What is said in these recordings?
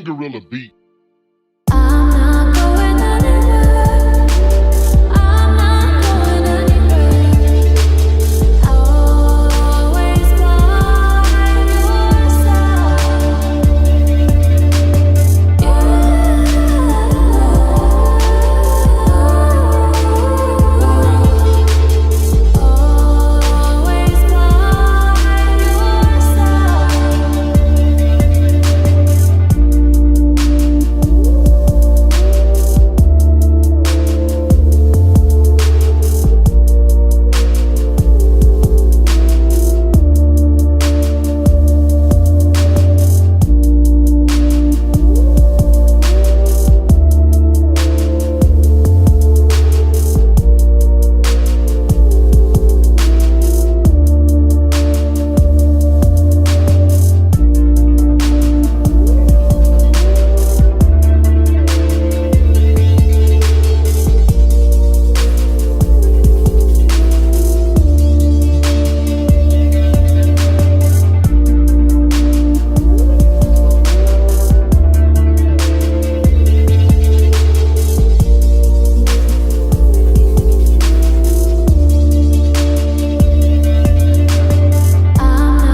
Gorilla beat. I'm not going anywhere. I'm not going anywhere. Always by your side. Always by your side. I'm not going anywhere. I'm not going anywhere. Always by your Always by your I'm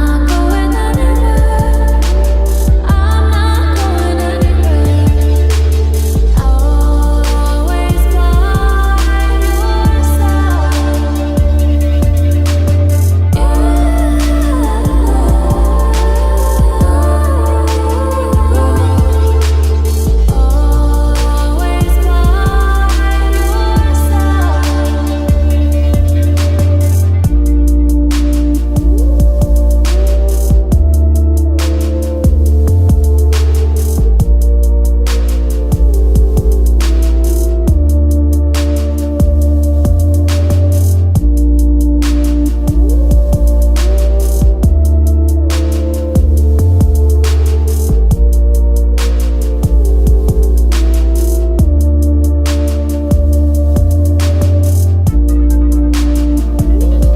not going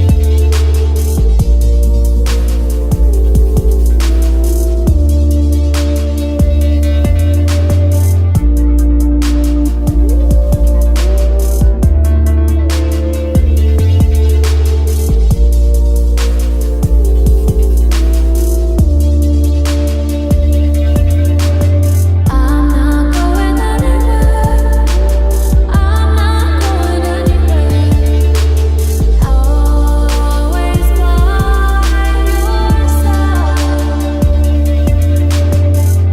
anywhere. I'm not going anywhere. Always by your Always by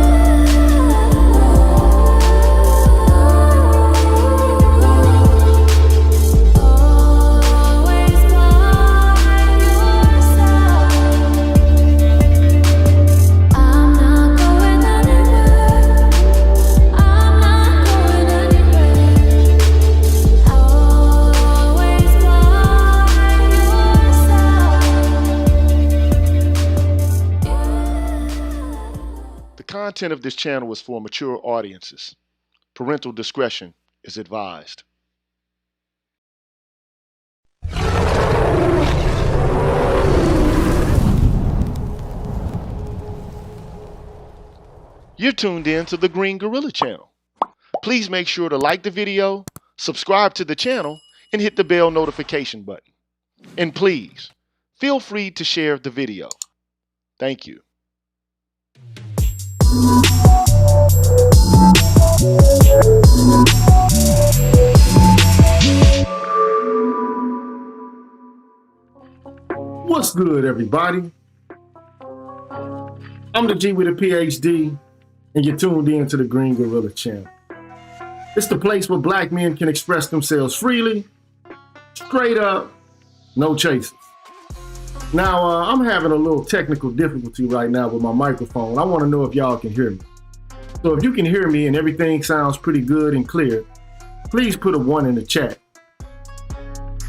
your I'm not going anywhere. I'm not going anywhere. Always by your The content of this channel is for mature audiences. Parental discretion is advised. You're tuned in to the Green Gorilla channel. Please make sure to like the video, subscribe to the channel, and hit the bell notification button. And please, feel free to share the video. Thank you. What's good, everybody? I'm the G with a PhD, and you're tuned in to the Green Gorilla channel. It's the place where black men can express themselves freely, straight up, no chases. Now, I'm having a little technical difficulty right now with my microphone. I want to know if y'all can hear me. So if you can hear me and everything sounds pretty good and clear, please put a 1 in the chat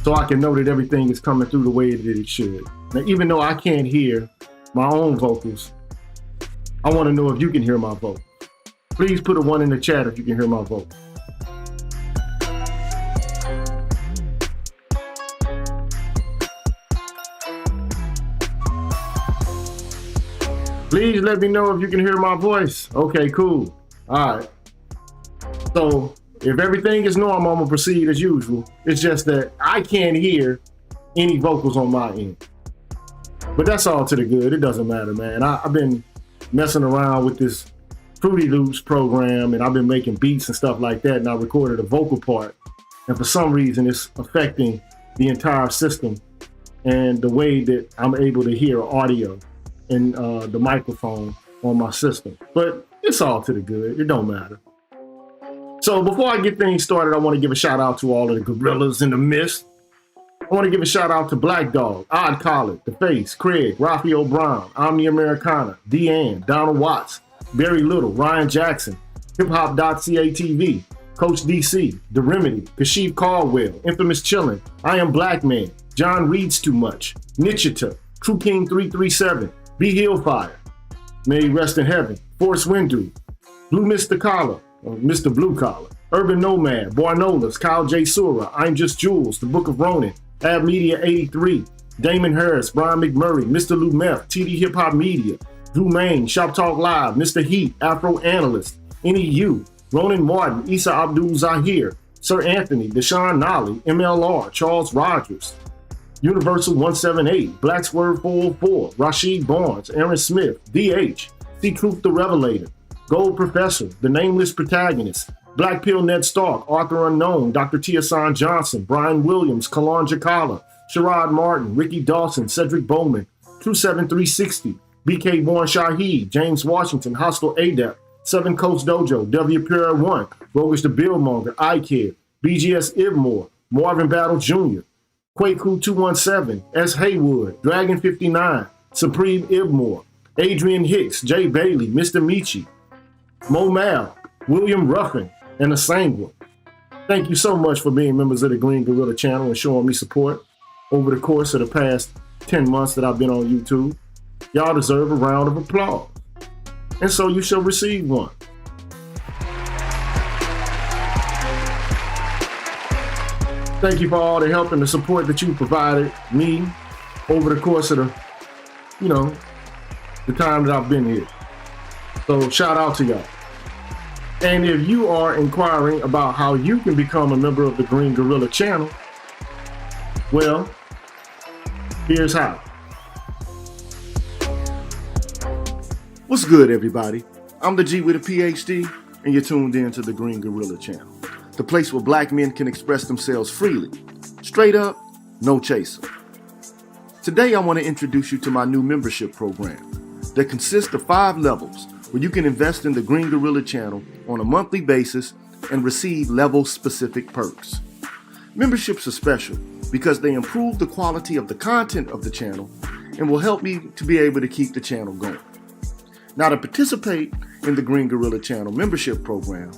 so I can know that everything is coming through the way that it should. Now, even though I can't hear my own vocals, I want to know if you can hear my vocals. Please put a 1 in the chat if you can hear my vocals. Please let me know if you can hear my voice. Okay, cool. All right. So if everything is normal, I'm gonna proceed as usual. It's just that I can't hear any vocals on my end. But that's all to the good. It doesn't matter, man. I've been messing around with this Fruity Loops program, and I've been making beats and stuff like that, and I recorded a vocal part. And for some reason, it's affecting the entire system and the way that I'm able to hear audio in the microphone on my system. But it's all to the good. It don't matter. So before I get things started, I want to give a shout out to all of the gorillas in the mist. I want to give a shout out to Black Dog, Odd Collar, The Face, Craig, Raphael Brown, Omni Americana, Deanne, Donald Watts, Barry Little, Ryan Jackson, HipHop.CATV, Coach DC, The Remedy, Kashif Caldwell, Infamous Chillin', I Am Black Man, John Reads Too Much, Nichita, True King 337, Be Hillfire, May he rest in heaven, Force Windu, Blue Mr. Collar, or Mr. Blue Collar, Urban Nomad, Barnolas, Kyle J. Sura, I'm Just Jules, The Book of Ronin, Ab Media 83, Damon Harris, Brian McMurray, Mr. Lou Meth, TD Hip Hop Media, Drew Main, Shop Talk Live, Mr. Heat, Afro Analyst, NEU, Ronan Martin, Issa Abdul Zahir, Sir Anthony, Deshaun Nolly, MLR, Charles Rogers, Universal 178, Black Swerve 404, Rashid Barnes, Aaron Smith, DH, See Truth the Revelator, Gold Professor, The Nameless Protagonist, Black Pill Ned Stark, Arthur Unknown, Dr. Tiasan Johnson, Brian Williams, Kalon Jakala, Sherrod Martin, Ricky Dawson, Cedric Bowman, True 7360, BK Born Shahid, James Washington, Hostile Adept, Seven Coast Dojo, W Pure 1, Rogish the Billmonger, iCare, BGS Ibmore, Marvin Battle Jr., Quaku 217, S. Haywood, Dragon 59, Supreme Ibmore, Adrian Hicks, Jay Bailey, Mr. Michi, Mo Mal, William Ruffin, and the Sanguine. Thank you so much for being members of the Green Gorilla channel and showing me support over the course of the past 10 months that I've been on YouTube. Y'all deserve a round of applause. And so you shall receive one. Thank you for all the help and the support that you provided me over the course of the time that I've been here. So shout out to y'all. And if you are inquiring about how you can become a member of the Green Gorilla channel, well, here's how. What's good, everybody? I'm the G with a PhD, and you're tuned in to the Green Gorilla channel, the place where black men can express themselves freely, straight up, no chaser. Today, I want to introduce you to my new membership program that consists of 5 levels where you can invest in the Green Gorilla channel on a monthly basis and receive level-specific perks. Memberships are special because they improve the quality of the content of the channel and will help me to be able to keep the channel going. Now, to participate in the Green Gorilla channel membership program,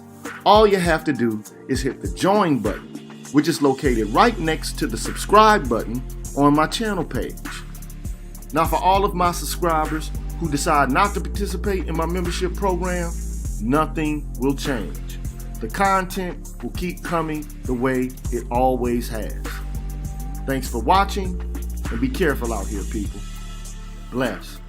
all you have to do is hit the join button, which is located right next to the subscribe button on my channel page. Now, for all of my subscribers who decide not to participate in my membership program, nothing will change. The content will keep coming the way it always has. Thanks for watching, and be careful out here, people. Bless.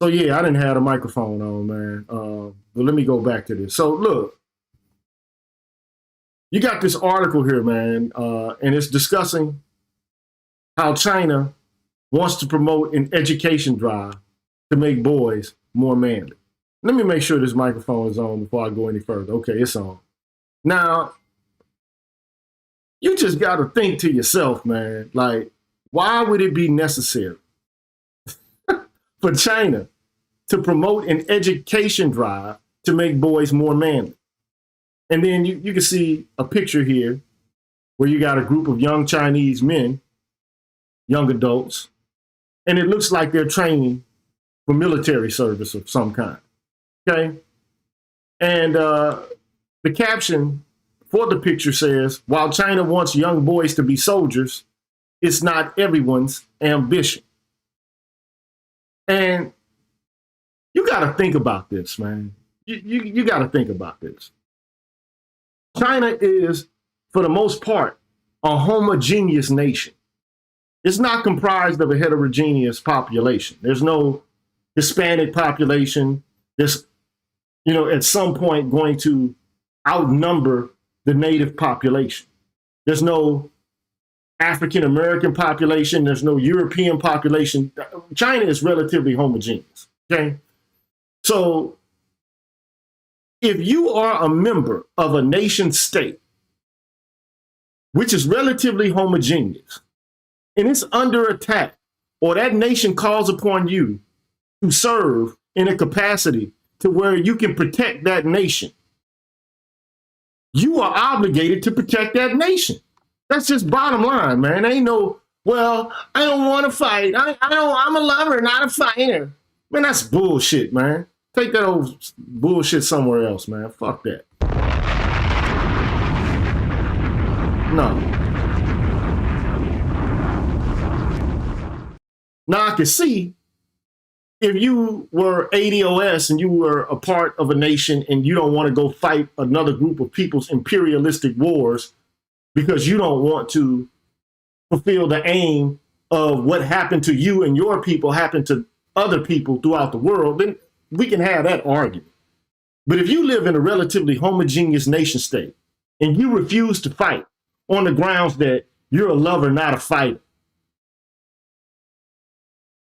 So yeah, I didn't have the microphone on, man. But let me go back to this. So look, you got this article here, man, and it's discussing how China wants to promote an education drive to make boys more manly. Let me make sure this microphone is on before I go any further. Okay, it's on. Now, you just got to think to yourself, man, like, why would it be necessary for China to promote an education drive to make boys more manly? And then you can see a picture here where you got a group of young Chinese men, young adults, and it looks like they're training for military service of some kind, okay? And the caption for the picture says, while China wants young boys to be soldiers, it's not everyone's ambition. And you got to think about this, man. You got to think about this. China is, for the most part, a homogeneous nation. It's not comprised of a heterogeneous population. There's no Hispanic population that's, at some point going to outnumber the native population. There's no African American population. There's no European population. China is relatively homogeneous, okay? So if you are a member of a nation state, which is relatively homogeneous, and it's under attack, or that nation calls upon you to serve in a capacity to where you can protect that nation, you are obligated to protect that nation. That's just bottom line, man. Ain't no, well, I don't want to fight. I'm a lover, not a fighter. Man, that's bullshit, man. Take that old bullshit somewhere else, man. Fuck that. No. Now I can see if you were ADOS and you were a part of a nation and you don't want to go fight another group of people's imperialistic wars because you don't want to fulfill the aim of what happened to you and your people happened to other people throughout the world, then we can have that argument. But if you live in a relatively homogeneous nation state and you refuse to fight on the grounds that you're a lover, not a fighter,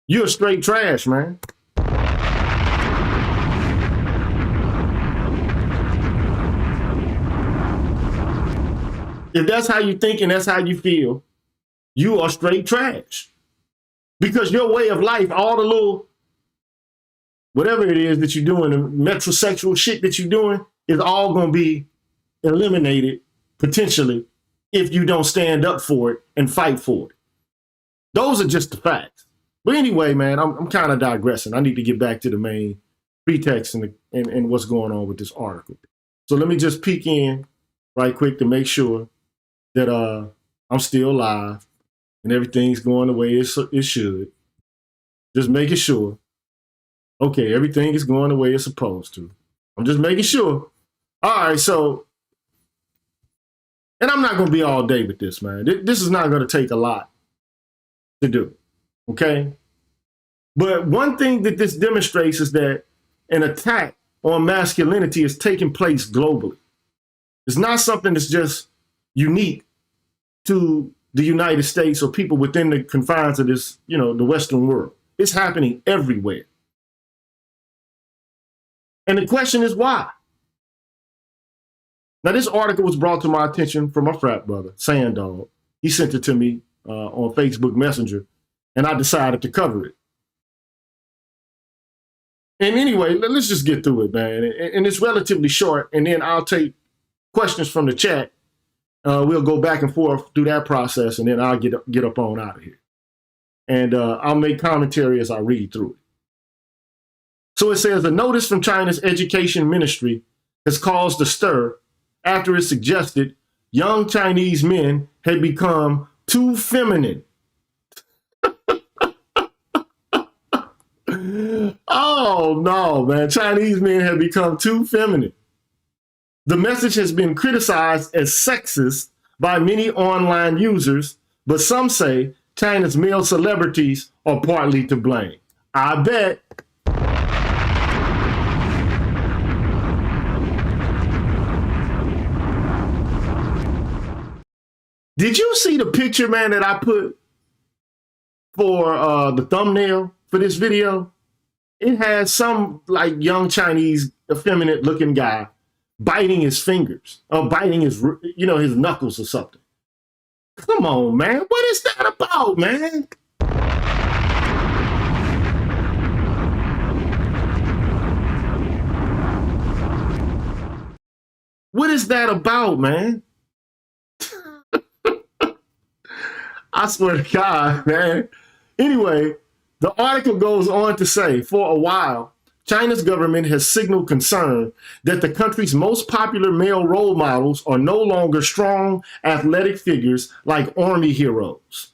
you're straight trash, man. If that's how you think and that's how you feel, you are straight trash. Because your way of life, all the little, whatever it is that you're doing, the metrosexual shit that you're doing, is all going to be eliminated, potentially, if you don't stand up for it and fight for it. Those are just the facts. But anyway, man, I'm kind of digressing. I need to get back to the main pretext and what's going on with this article. So let me just peek in right quick to make sure that I'm still live and everything's going the way it should. Just making sure. Okay, everything is going the way it's supposed to. I'm just making sure. All right, so, and I'm not going to be all day with this, man. This is not going to take a lot to do. Okay? But one thing that this demonstrates is that an attack on masculinity is taking place globally. It's not something that's just unique to the United States or people within the confines of this, the Western world. It's happening everywhere. And the question is why? Now, this article was brought to my attention from my frat brother, Sanddog. He sent it to me on Facebook Messenger, and I decided to cover it. And anyway, let's just get through it, man. And it's relatively short, and then I'll take questions from the chat. We'll go back and forth through that process, and then I'll get up on out of here. And I'll make commentary as I read through it. So it says, a notice from China's education ministry has caused a stir after it suggested young Chinese men had become too feminine. Oh, no, man. Chinese men have become too feminine. The message has been criticized as sexist by many online users, but some say China's male celebrities are partly to blame. I bet. Did you see the picture, man, that I put for the thumbnail for this video? It has some like young Chinese effeminate looking guy biting his fingers or biting his, his knuckles or something. Come on, man. What is that about, man? What is that about, man? I swear to God, man. Anyway, the article goes on to say, for a while, China's government has signaled concern that the country's most popular male role models are no longer strong, athletic figures like army heroes.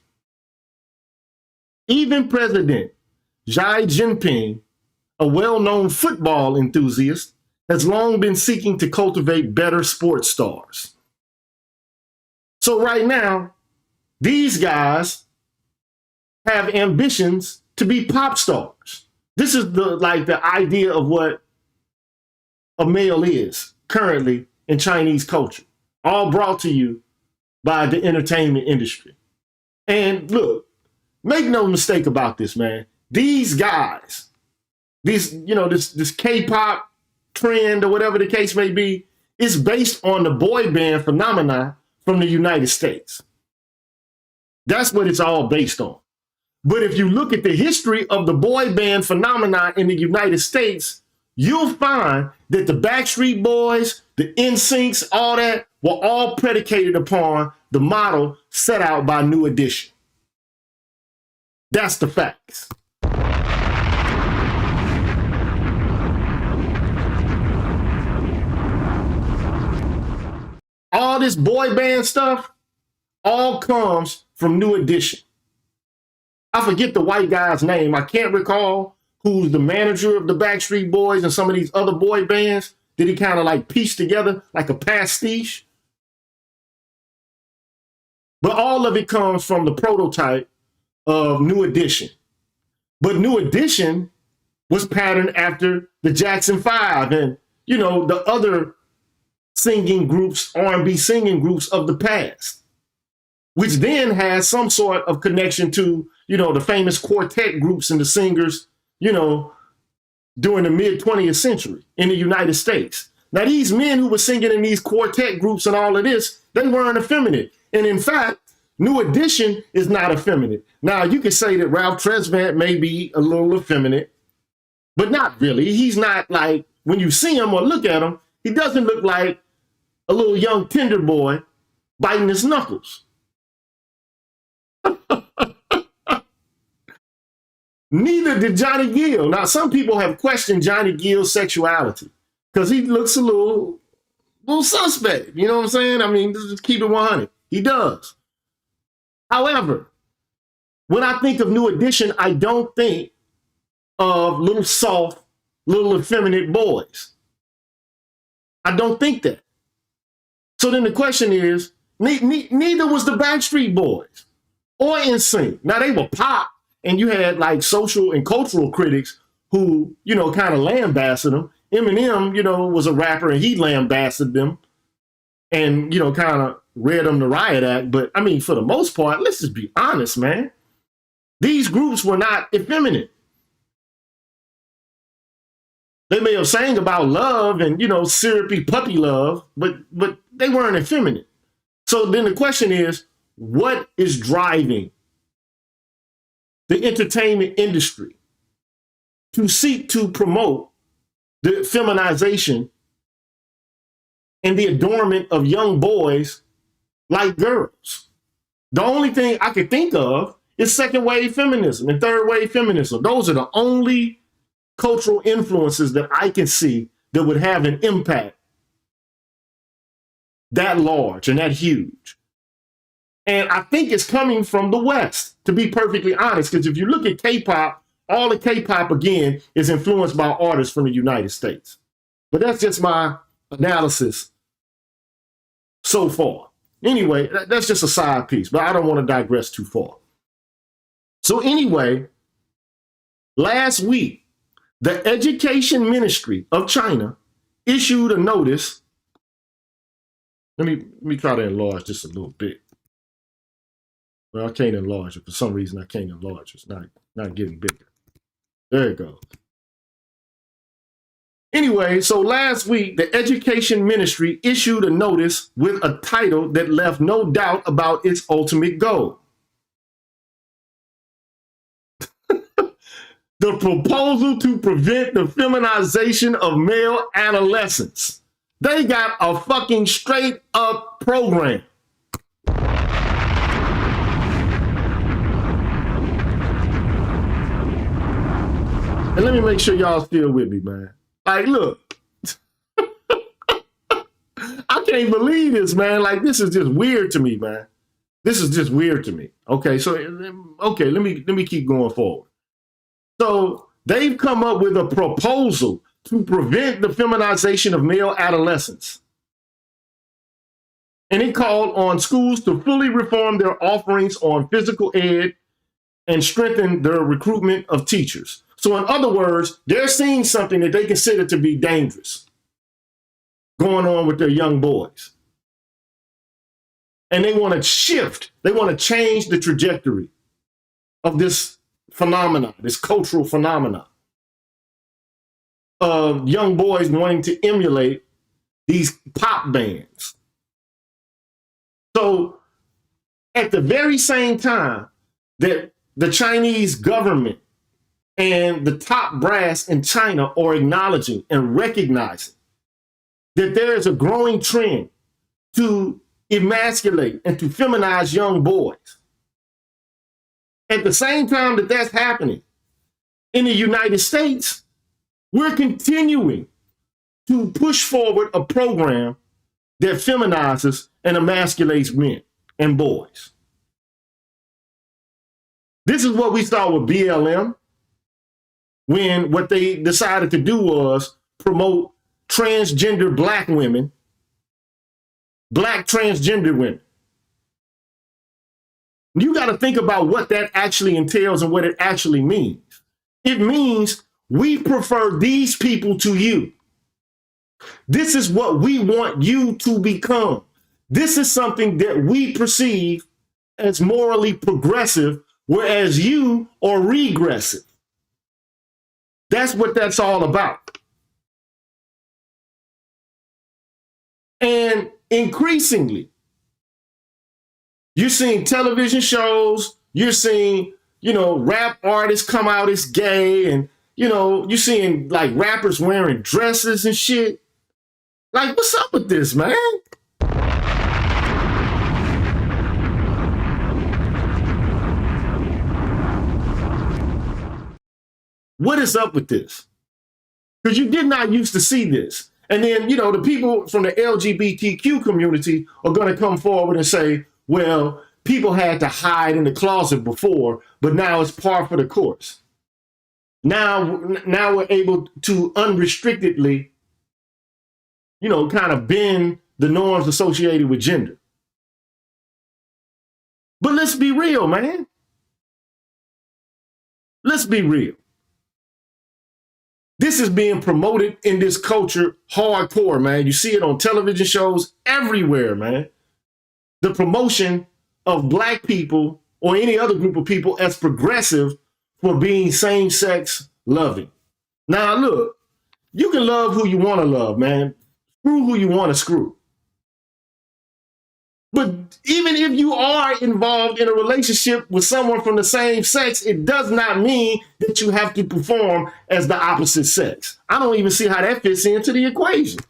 Even President Xi Jinping, a well-known football enthusiast, has long been seeking to cultivate better sports stars. So right now, these guys have ambitions to be pop stars. This is the idea of what a male is currently in Chinese culture, all brought to you by the entertainment industry. And look, make no mistake about this, man. These guys, this K-pop trend or whatever the case may be, is based on the boy band phenomena from the United States. That's what it's all based on. But if you look at the history of the boy band phenomena in the United States, you'll find that the Backstreet Boys, the NSYNCs, all that were all predicated upon the model set out by New Edition. That's the facts. All this boy band stuff all comes from New Edition. I forget the white guy's name. I can't recall who's the manager of the Backstreet Boys and some of these other boy bands that he kind of like pieced together like a pastiche. But all of it comes from the prototype of New Edition. But New Edition was patterned after the Jackson 5 and, the other singing groups, R&B singing groups of the past, which then has some sort of connection to, the famous quartet groups and the singers, during the mid-20th century in the United States. Now, these men who were singing in these quartet groups and all of this, they weren't effeminate. And in fact, New Edition is not effeminate. Now, you could say that Ralph Tresvant may be a little effeminate, but not really. He's not like, when you see him or look at him, he doesn't look like a little young tender boy biting his knuckles. Neither did Johnny Gill. Now, some people have questioned Johnny Gill's sexuality because he looks a little suspect. You know what I'm saying? I mean, just keep it 100. He does. However, when I think of New Edition, I don't think of little soft, little effeminate boys. I don't think that. So then the question is, neither was the Backstreet Boys or NSYNC. Now, they were pop, and you had like social and cultural critics who, kind of lambasted them. Eminem, was a rapper, and he lambasted them and, kind of read them the riot act. But, I mean, for the most part, let's just be honest, man. These groups were not effeminate. They may have sang about love and, syrupy puppy love, but they weren't effeminate. So then the question is, what is driving the entertainment industry to seek to promote the feminization and the adornment of young boys like girls? The only thing I could think of is second wave feminism and third wave feminism. Those are the only cultural influences that I can see that would have an impact that large and that huge. And I think it's coming from the West, to be perfectly honest, because if you look at K-pop, all the K-pop, again, is influenced by artists from the United States. But that's just my analysis so far. Anyway, that's just a side piece, but I don't want to digress too far. So anyway, last week, the Education Ministry of China issued a notice. Let me try to enlarge this a little bit. Well, I can't enlarge it. For some reason, I can't enlarge it. It's not getting bigger. There it goes. Anyway, so last week, the Education Ministry issued a notice with a title that left no doubt about its ultimate goal. The proposal to prevent the feminization of male adolescents. They got a fucking straight up program. And let me make sure y'all still with me, man. Like, look, I can't believe this, man. Like, this is just weird to me, man. This is just weird to me. Okay, so, okay, let me keep going forward. So they've come up with a proposal to prevent the feminization of male adolescents. And it called on schools to fully reform their offerings on physical ed and strengthen their recruitment of teachers. So in other words, they're seeing something that they consider to be dangerous going on with their young boys. And they want to shift, they want to change the trajectory of this phenomena, this cultural phenomena of young boys wanting to emulate these pop bands. So at the very same time that the Chinese government and the top brass in China are acknowledging and recognizing that there is a growing trend to emasculate and to feminize young boys. At the same time that that's happening in the United States, we're continuing to push forward a program that feminizes and emasculates men and boys. This is what we saw with BLM, when what they decided to do was promote transgender black women, black transgender women. You got to think about what that actually entails and what it actually means. It means we prefer these people to you. This is what we want you to become. This is something that we perceive as morally progressive, whereas you are regressive. That's what that's all about. And increasingly, you're seeing television shows, you're seeing, rap artists come out as gay, and, you're seeing like rappers wearing dresses and shit. Like, what's up with this, man? What is up with this? Because you did not used to see this. And then, the people from the LGBTQ community are going to come forward and say, well, people had to hide in the closet before, but now it's par for the course. Now we're able to unrestrictedly, kind of bend the norms associated with gender. But let's be real, man. Let's be real. This is being promoted in this culture hardcore, man. You see it on television shows everywhere, man. The promotion of black people or any other group of people as progressive for being same-sex loving. Now, look, you can love who you want to love, man. Screw who you want to screw. But even if you are involved in a relationship with someone from the same sex, it does not mean that you have to perform as the opposite sex. I don't even see how that fits into the equation.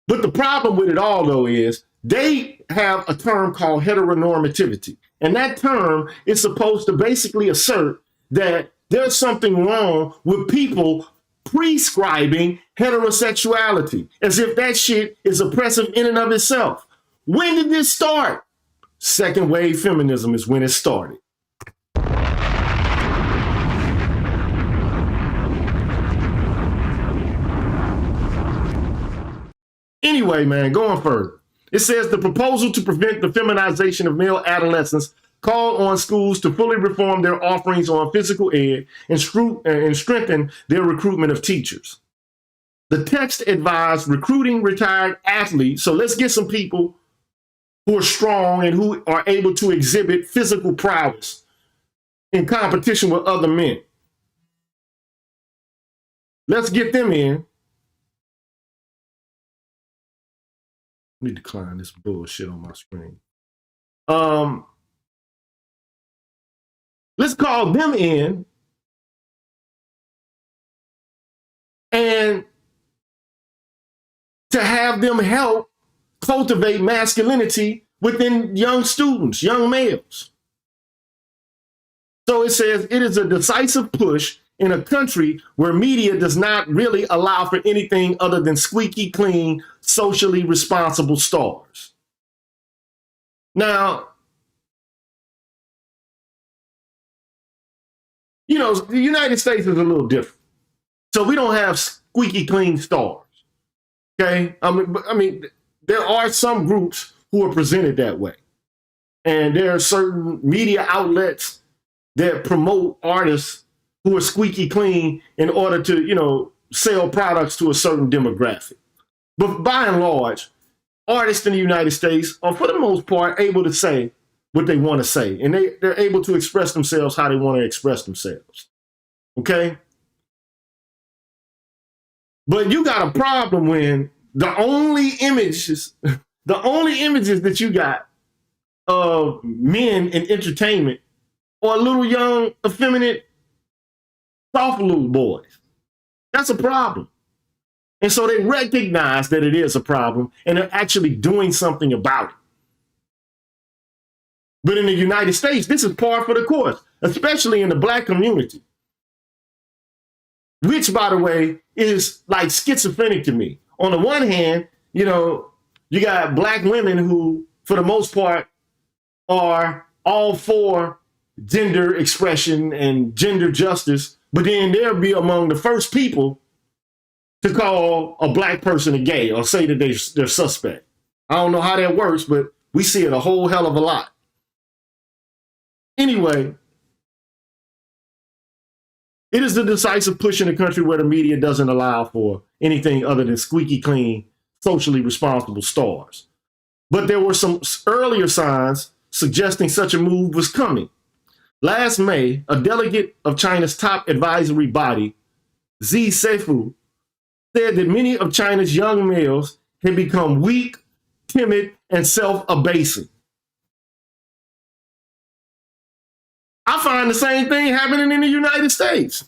But the problem with it all, though, is they have a term called heteronormativity. And that term is supposed to basically assert that there's something wrong with people prescribing heterosexuality, as if that shit is oppressive in and of itself. When did this start? Second wave feminism is when it started. Anyway, man, going further. It says the proposal to prevent the feminization of male adolescents called on schools to fully reform their offerings on physical ed and strengthen their recruitment of teachers. The text advised recruiting retired athletes. So let's get some people who are strong and who are able to exhibit physical prowess in competition with other men. Let's get them in. Let me decline this bullshit on my screen. Let's call them in and to have them help cultivate masculinity within young students, young males. So it says it is a decisive push in a country where media does not really allow for anything other than squeaky clean, socially responsible stars. Now, you know, the United States is a little different. So we don't have squeaky clean stars. Okay? I mean, there are some groups who are presented that way. And there are certain media outlets that promote artists who are squeaky clean in order to, you know, sell products to a certain demographic. But by and large, artists in the United States are, for the most part, able to say what they want to say. And they're able to express themselves how they want to express themselves. Okay? But you got a problem when the only images that you got of men in entertainment are little young, effeminate, soft little boys. That's a problem. And so they recognize that it is a problem and they're actually doing something about it. But in the United States, this is par for the course, especially in the black community, which, by the way, is like schizophrenic to me. On the one hand, you know, you got black women who, for the most part, are all for gender expression and gender justice, but then they'll be among the first people to call a black person a gay or say that they're suspect. I don't know how that works, but we see it a whole hell of a lot. Anyway, it is the decisive push in a country where the media doesn't allow for anything other than squeaky clean, socially responsible stars. But there were some earlier signs suggesting such a move was coming. Last May, a delegate of China's top advisory body, Xi Seifu, said that many of China's young males had become weak, timid, and self-abasing. I find the same thing happening in the United States.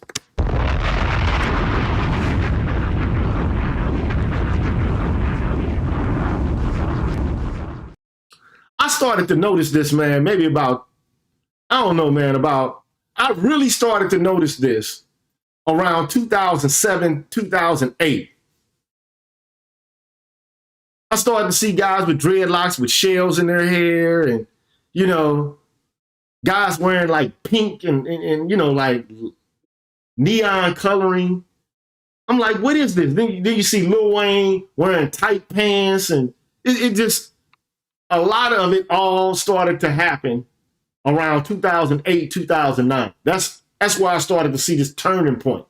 I started to notice this, man, maybe about, I don't know, man, I really started to notice this around 2007, 2008. I started to see guys with dreadlocks with shells in their hair and, you know, guys wearing like pink and you know, like neon coloring. I'm like, what is this? Then you see Lil Wayne wearing tight pants and it just, a lot of it all started to happen around 2008, 2009. That's where I started to see this turning point.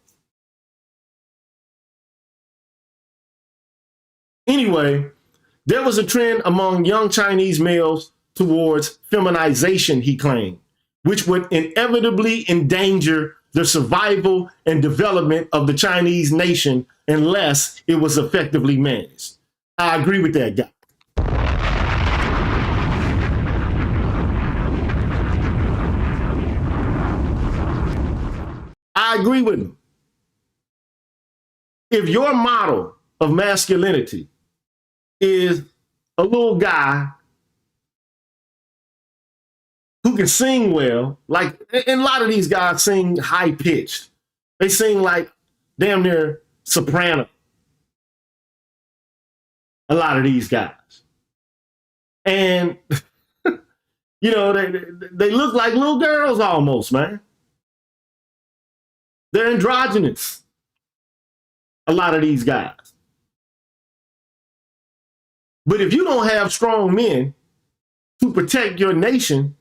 Anyway, there was a trend among young Chinese males towards feminization, he claimed, which would inevitably endanger the survival and development of the Chinese nation unless it was effectively managed. I agree with that guy. I agree with him. If your model of masculinity is a little guy who can sing well, like, and a lot of these guys sing high pitched. They sing like damn near soprano. A lot of these guys. And, you know, they look like little girls almost, man. They're androgynous. A lot of these guys. But if you don't have strong men to protect your nation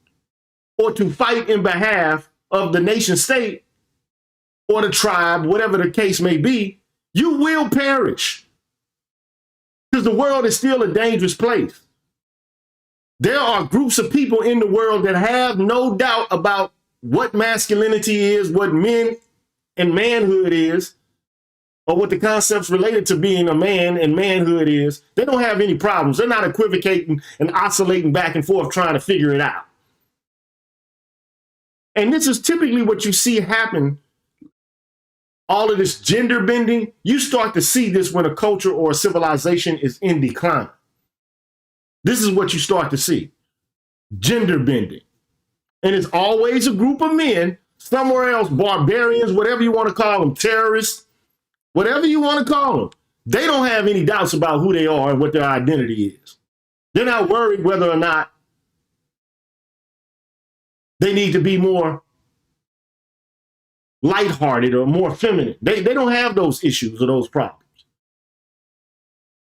or to fight in behalf of the nation state or the tribe, whatever the case may be, You will perish because the world is still a dangerous place. There are groups of people in the world that have no doubt about what masculinity is, what men and manhood is, or what the concepts related to being a man and manhood is. They don't have any problems. They're not equivocating and oscillating back and forth trying to figure it out. And this is typically what you see happen. All of this gender bending, you start to see this when a culture or a civilization is in decline. This is what you start to see, gender bending. And it's always a group of men, somewhere else, barbarians, whatever you want to call them, terrorists, whatever you want to call them. They don't have any doubts about who they are and what their identity is. They're not worried whether or not they need to be more lighthearted or more feminine. They don't have those issues or those problems.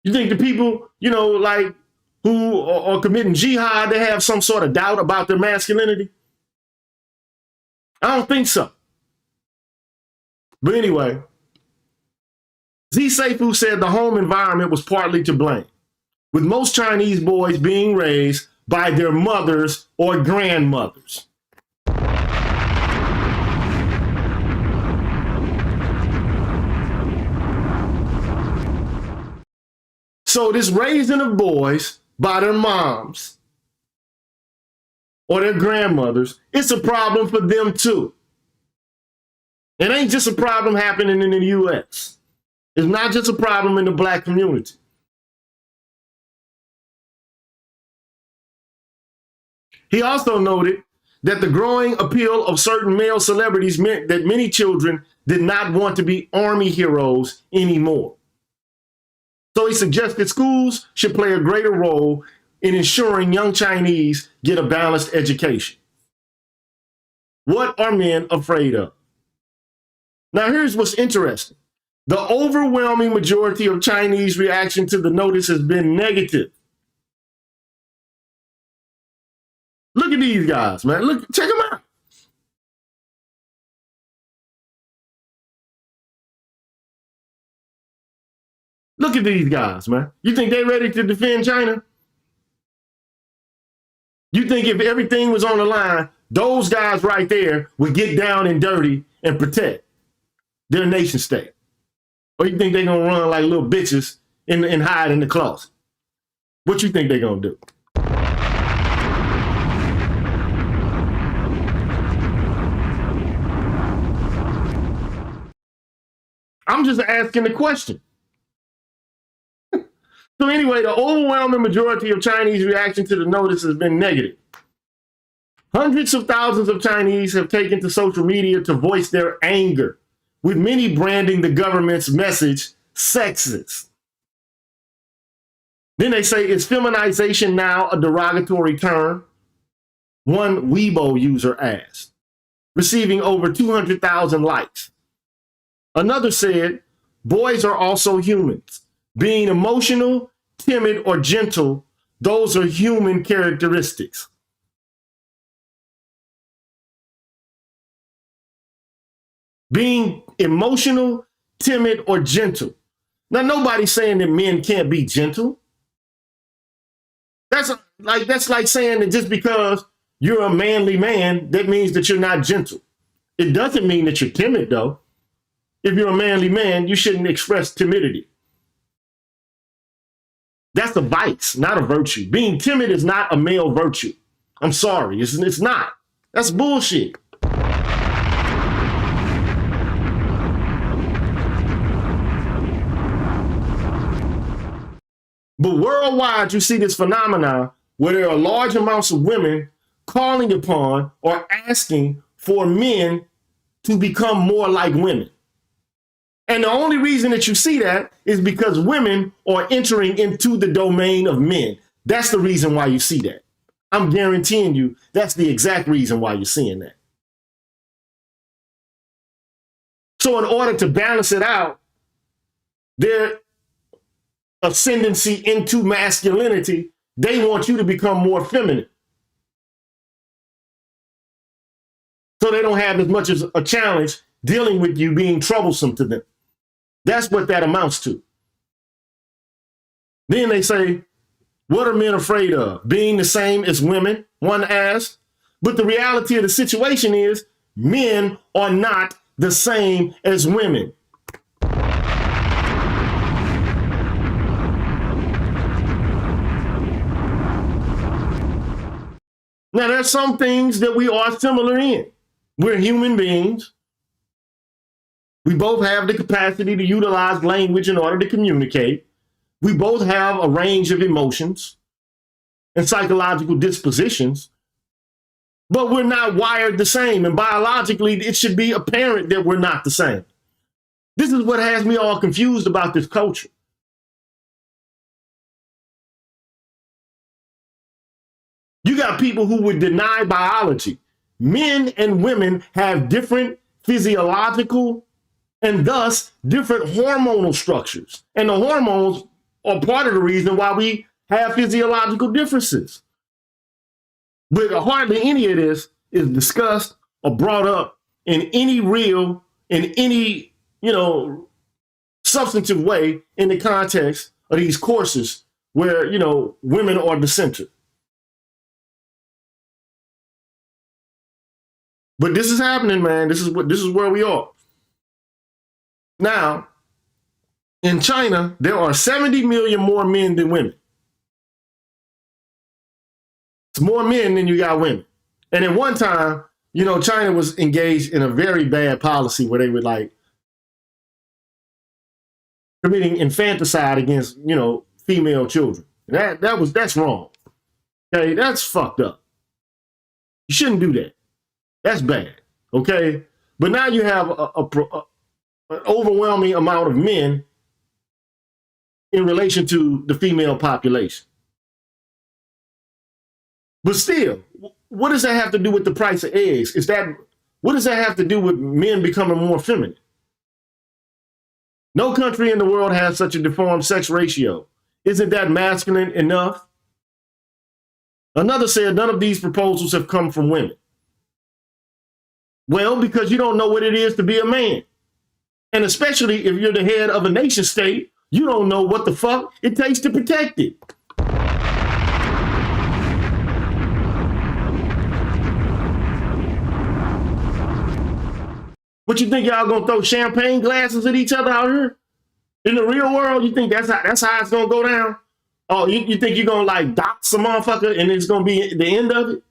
You think the people, like who are committing jihad, they have some sort of doubt about their masculinity? I don't think so. But anyway, Z Seifu said the home environment was partly to blame, with most Chinese boys being raised by their mothers or grandmothers. So this raising of boys by their moms or their grandmothers, it's a problem for them too. It ain't just a problem happening in the US. It's not just a problem in the black community. He also noted that the growing appeal of certain male celebrities meant that many children did not want to be army heroes anymore. So he suggested schools should play a greater role in ensuring young Chinese get a balanced education. What are men afraid of? Now, here's what's interesting. The overwhelming majority of Chinese reaction to the notice has been negative. Look at these guys, man. Look, check them out. Look at these guys, man. You think they're ready to defend China? You think if everything was on the line, those guys right there would get down and dirty and protect their nation state? Or you think they're going to run like little bitches and hide in the closet? What you think they're going to do? I'm just asking the question. So anyway, the overwhelming majority of Chinese reaction to the notice has been negative. Hundreds of thousands of Chinese have taken to social media to voice their anger, with many branding the government's message sexist. Then they say, is feminization now a derogatory term? One Weibo user asked, receiving over 200,000 likes. Another said, boys are also humans. Being emotional, timid, or gentle, those are human characteristics. Being emotional, timid, or gentle. Now, nobody's saying that men can't be gentle. That's like saying that just because you're a manly man, that means that you're not gentle. It doesn't mean that you're timid, though. If you're a manly man, you shouldn't express timidity. That's a vice, not a virtue. Being timid is not a male virtue. I'm sorry, it's not. That's bullshit. But worldwide, you see this phenomenon where there are large amounts of women calling upon or asking for men to become more like women. And the only reason that you see that is because women are entering into the domain of men. That's the reason why you see that. I'm guaranteeing you that's the exact reason why you're seeing that. So in order to balance it out, their ascendancy into masculinity, they want you to become more feminine. So they don't have as much as a challenge dealing with you being troublesome to them. That's what that amounts to. Then they say, what are men afraid of? Being the same as women, one asks. But the reality of the situation is men are not the same as women. Now, there's some things that we are similar in. We're human beings. We both have the capacity to utilize language in order to communicate. We both have a range of emotions and psychological dispositions, but we're not wired the same. And biologically, it should be apparent that we're not the same. This is what has me all confused about this culture. You got people who would deny biology. Men and women have different physiological and thus different hormonal structures. And the hormones are part of the reason why we have physiological differences. But hardly any of this is discussed or brought up in any real, in any, substantive way in the context of these courses where, women are the center. But this is happening, man. This is where we are. Now, in China, there are 70 million more men than women. It's more men than you got women. And at one time, China was engaged in a very bad policy where they were committing infanticide against, female children. That's wrong. Okay, that's fucked up. You shouldn't do that. That's bad, okay? But now you have an overwhelming amount of men in relation to the female population. But still, what does that have to do with the price of eggs? What does that have to do with men becoming more feminine? No country in the world has such a deformed sex ratio. Isn't that masculine enough? Another said none of these proposals have come from women. Well, because you don't know what it is to be a man. And especially if you're the head of a nation state, you don't know what the fuck it takes to protect it. What you think y'all gonna throw champagne glasses at each other out here? In the real world, you think that's how it's gonna go down? Oh, you think you're gonna dox some motherfucker and it's gonna be the end of it?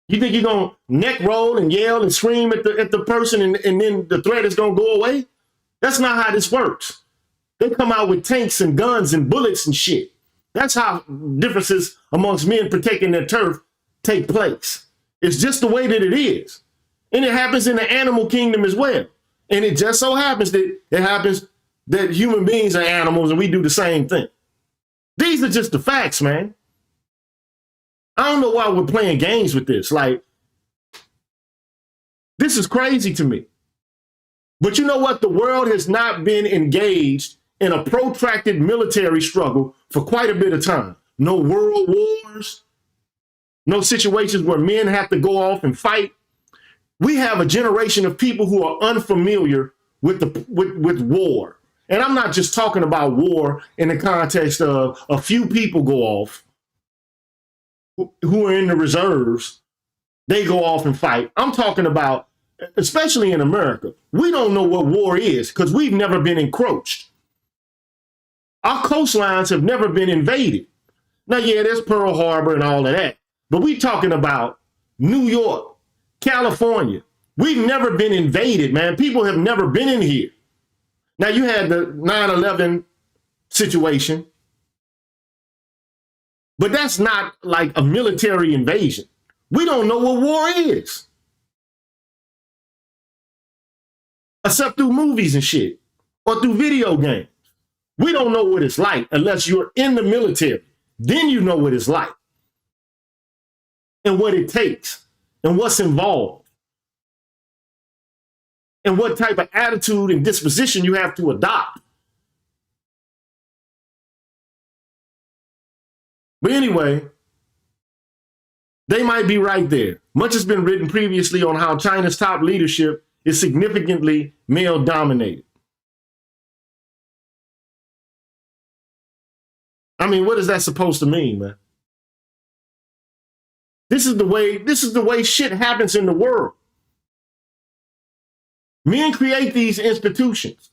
You think you're going to neck roll and yell and scream at the person and then the threat is going to go away? That's not how this works. They come out with tanks and guns and bullets and shit. That's how differences amongst men protecting their turf take place. It's just the way that it is. And it happens in the animal kingdom as well. And it just so happens that human beings are animals and we do the same thing. These are just the facts, man. I don't know why we're playing games with this. This is crazy to me. But you know what? The world has not been engaged in a protracted military struggle for quite a bit of time. No world wars, no situations where men have to go off and fight. We have a generation of people who are unfamiliar with war. And I'm not just talking about war in the context of a few people go off who are in the reserves, they go off and fight. I'm talking about, especially in America, we don't know what war is because we've never been encroached. Our coastlines have never been invaded. Now, yeah, there's Pearl Harbor and all of that, but we're talking about New York, California. We've never been invaded, man. People have never been in here. Now, you had the 9/11 situation, but that's not like a military invasion. We don't know what war is. Except through movies and shit, or through video games. We don't know what it's like unless you're in the military. Then you know what it's like. And what it takes. And what's involved. And what type of attitude and disposition you have to adopt. But anyway, they might be right there. Much has been written previously on how China's top leadership is significantly male dominated. I mean, what is that supposed to mean, man? This is the way shit happens in the world. Men create these institutions.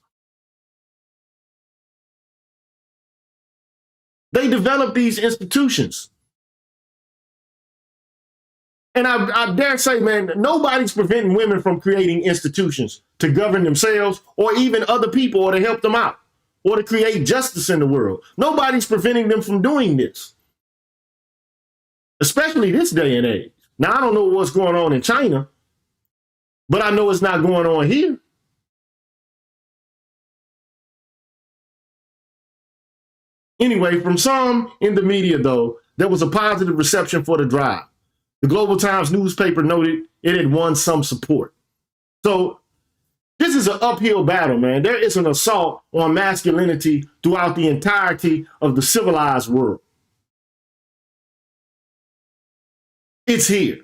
They develop these institutions. And I dare say, man, nobody's preventing women from creating institutions to govern themselves or even other people or to help them out or to create justice in the world. Nobody's preventing them from doing this, especially this day and age. Now, I don't know what's going on in China, but I know it's not going on here. Anyway, from some in the media, though, there was a positive reception for the drive. The Global Times newspaper noted it had won some support. So this is an uphill battle, man. There is an assault on masculinity throughout the entirety of the civilized world. It's here.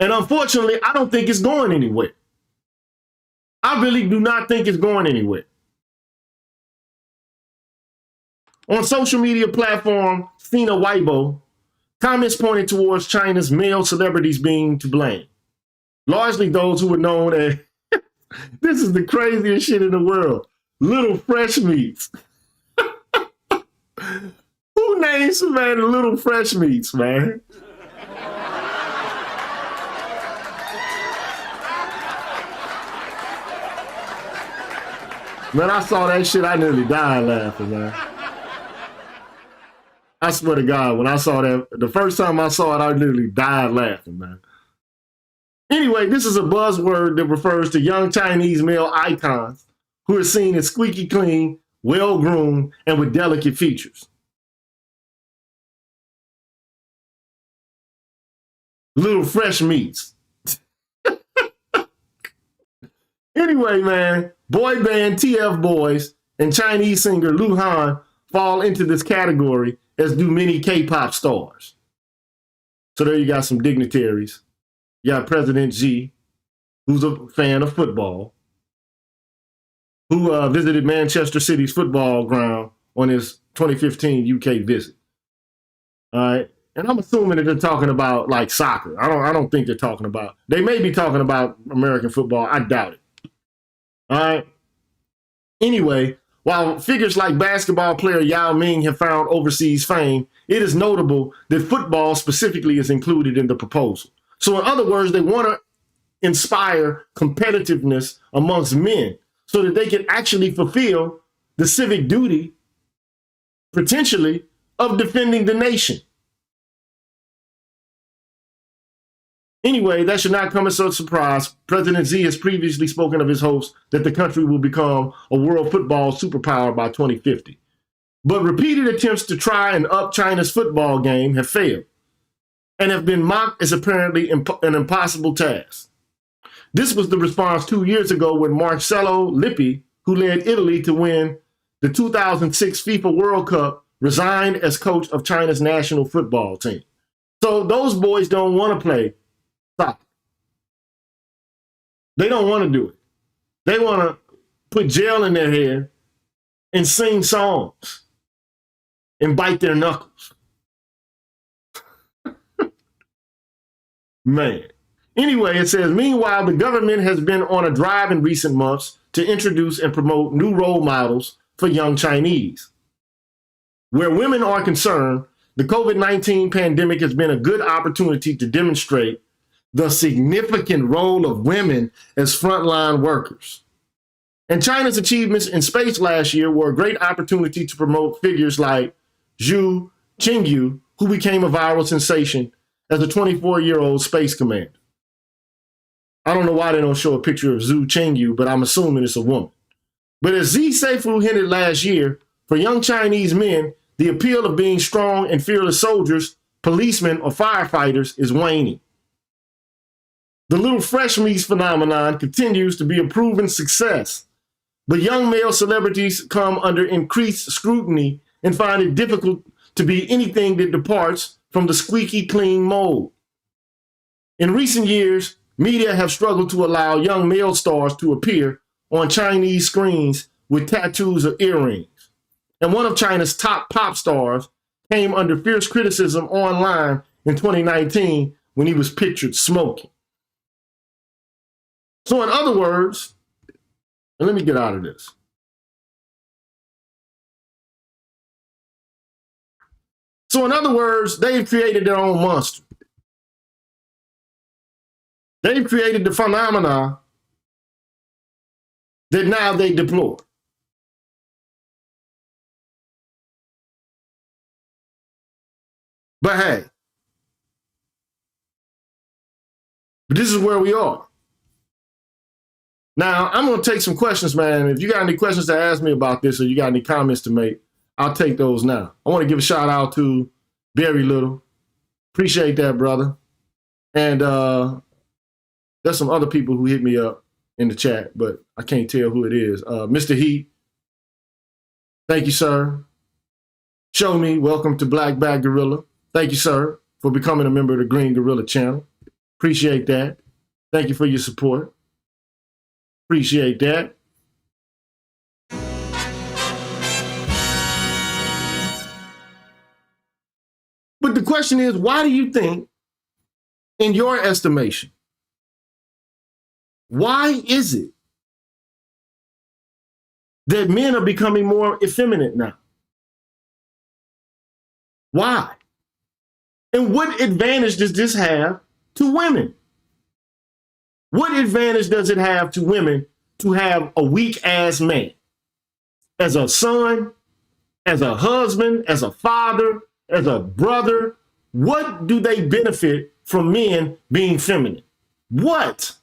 And unfortunately, I don't think it's going anywhere. I really do not think it's going anywhere. On social media platform Sina Weibo, comments pointed towards China's male celebrities being to blame. Largely those who were known as, this is the craziest shit in the world, little fresh meats. Who names somebody little fresh meats, man? Man, I saw that shit, I nearly died laughing, man. I swear to God, when I saw that, the first time I saw it, I literally died laughing, man. Anyway, this is a buzzword that refers to young Chinese male icons who are seen as squeaky clean, well-groomed, and with delicate features. Little fresh meats. Anyway, man, boy band TF Boys and Chinese singer Lu Han fall into this category, as do many K-pop stars. So there you got some dignitaries. You got President Xi, who's a fan of football, who visited Manchester City's football ground on his 2015 UK visit. All right. And I'm assuming that they're talking about like soccer. I don't think they're talking about, they may be talking about American football. I doubt it. All right. Anyway, while figures like basketball player Yao Ming have found overseas fame, it is notable that football specifically is included in the proposal. So in other words, they want to inspire competitiveness amongst men so that they can actually fulfill the civic duty, potentially, of defending the nation. Anyway, that should not come as a surprise. President Xi has previously spoken of his hopes that the country will become a world football superpower by 2050. But repeated attempts to try and up China's football game have failed and have been mocked as apparently an impossible task. This was the response 2 years ago when Marcello Lippi, who led Italy to win the 2006 FIFA World Cup, resigned as coach of China's national football team. So those boys don't want to play soccer. They don't want to do it. They want to put gel in their hair and sing songs and bite their knuckles. Man. Anyway, it says, meanwhile, the government has been on a drive in recent months to introduce and promote new role models for young Chinese. Where women are concerned, the COVID-19 pandemic has been a good opportunity to demonstrate the significant role of women as frontline workers. And China's achievements in space last year were a great opportunity to promote figures like Zhu Qingyu, who became a viral sensation as a 24-year-old space commander. I don't know why they don't show a picture of Zhu Qingyu, but I'm assuming it's a woman. But as Xi Seifu hinted last year, for young Chinese men, the appeal of being strong and fearless soldiers, policemen, or firefighters is waning. The little fresh meats phenomenon continues to be a proven success, but young male celebrities come under increased scrutiny and find it difficult to be anything that departs from the squeaky clean mold. In recent years, media have struggled to allow young male stars to appear on Chinese screens with tattoos or earrings. And one of China's top pop stars came under fierce criticism online in 2019 when he was pictured smoking. So in other words, and let me get out of this. So in other words, they've created their own monster. They've created the phenomena that now they deplore. But hey, this is where we are. Now, I'm going to take some questions, man. If you got any questions to ask me about this or you got any comments to make, I'll take those now. I want to give a shout out to Very Little. Appreciate that, brother. And there's some other people who hit me up in the chat, but I can't tell who it is. Mr. Heat, thank you, sir. Show Me, welcome to Black Bag Gorilla. Thank you, sir, for becoming a member of the Green Gorilla channel. Appreciate that. Thank you for your support. Appreciate that. But the question is, why do you think, in your estimation, why is it that men are becoming more effeminate now? Why? And what advantage does this have to women? What advantage does it have to women to have a weak-ass man? As a son, as a husband, as a father, as a brother, what do they benefit from men being feminine? What?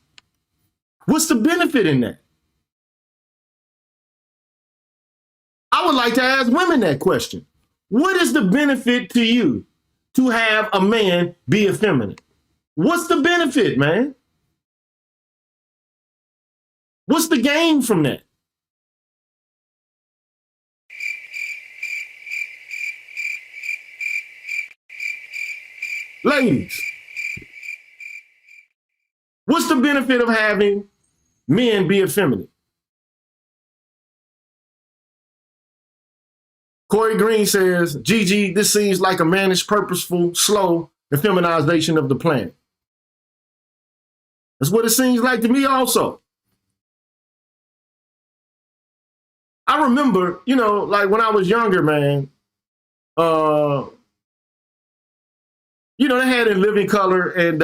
What's the benefit in that? I would like to ask women that question. What is the benefit to you to have a man be effeminate? What's the benefit, man? What's the gain from that? Ladies, what's the benefit of having men be effeminate? Corey Green says, Gigi, this seems like a managed, purposeful, slow effeminization of the planet. That's what it seems like to me also. I remember, you know, like when I was younger, man, you know, they had In Living Color and,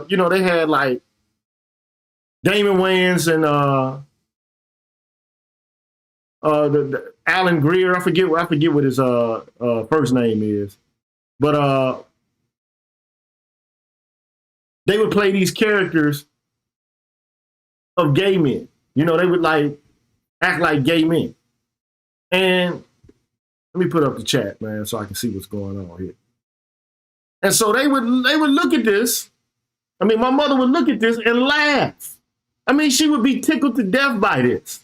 you know, they had like Damon Wayans and the Alan Greer. I forget what his first name is. But they would play these characters of gay men. You know, they would like act like gay men. And let me put up the chat, man, so I can see what's going on here. And so they would look at this. I mean, my mother would look at this and laugh. I mean, she would be tickled to death by this.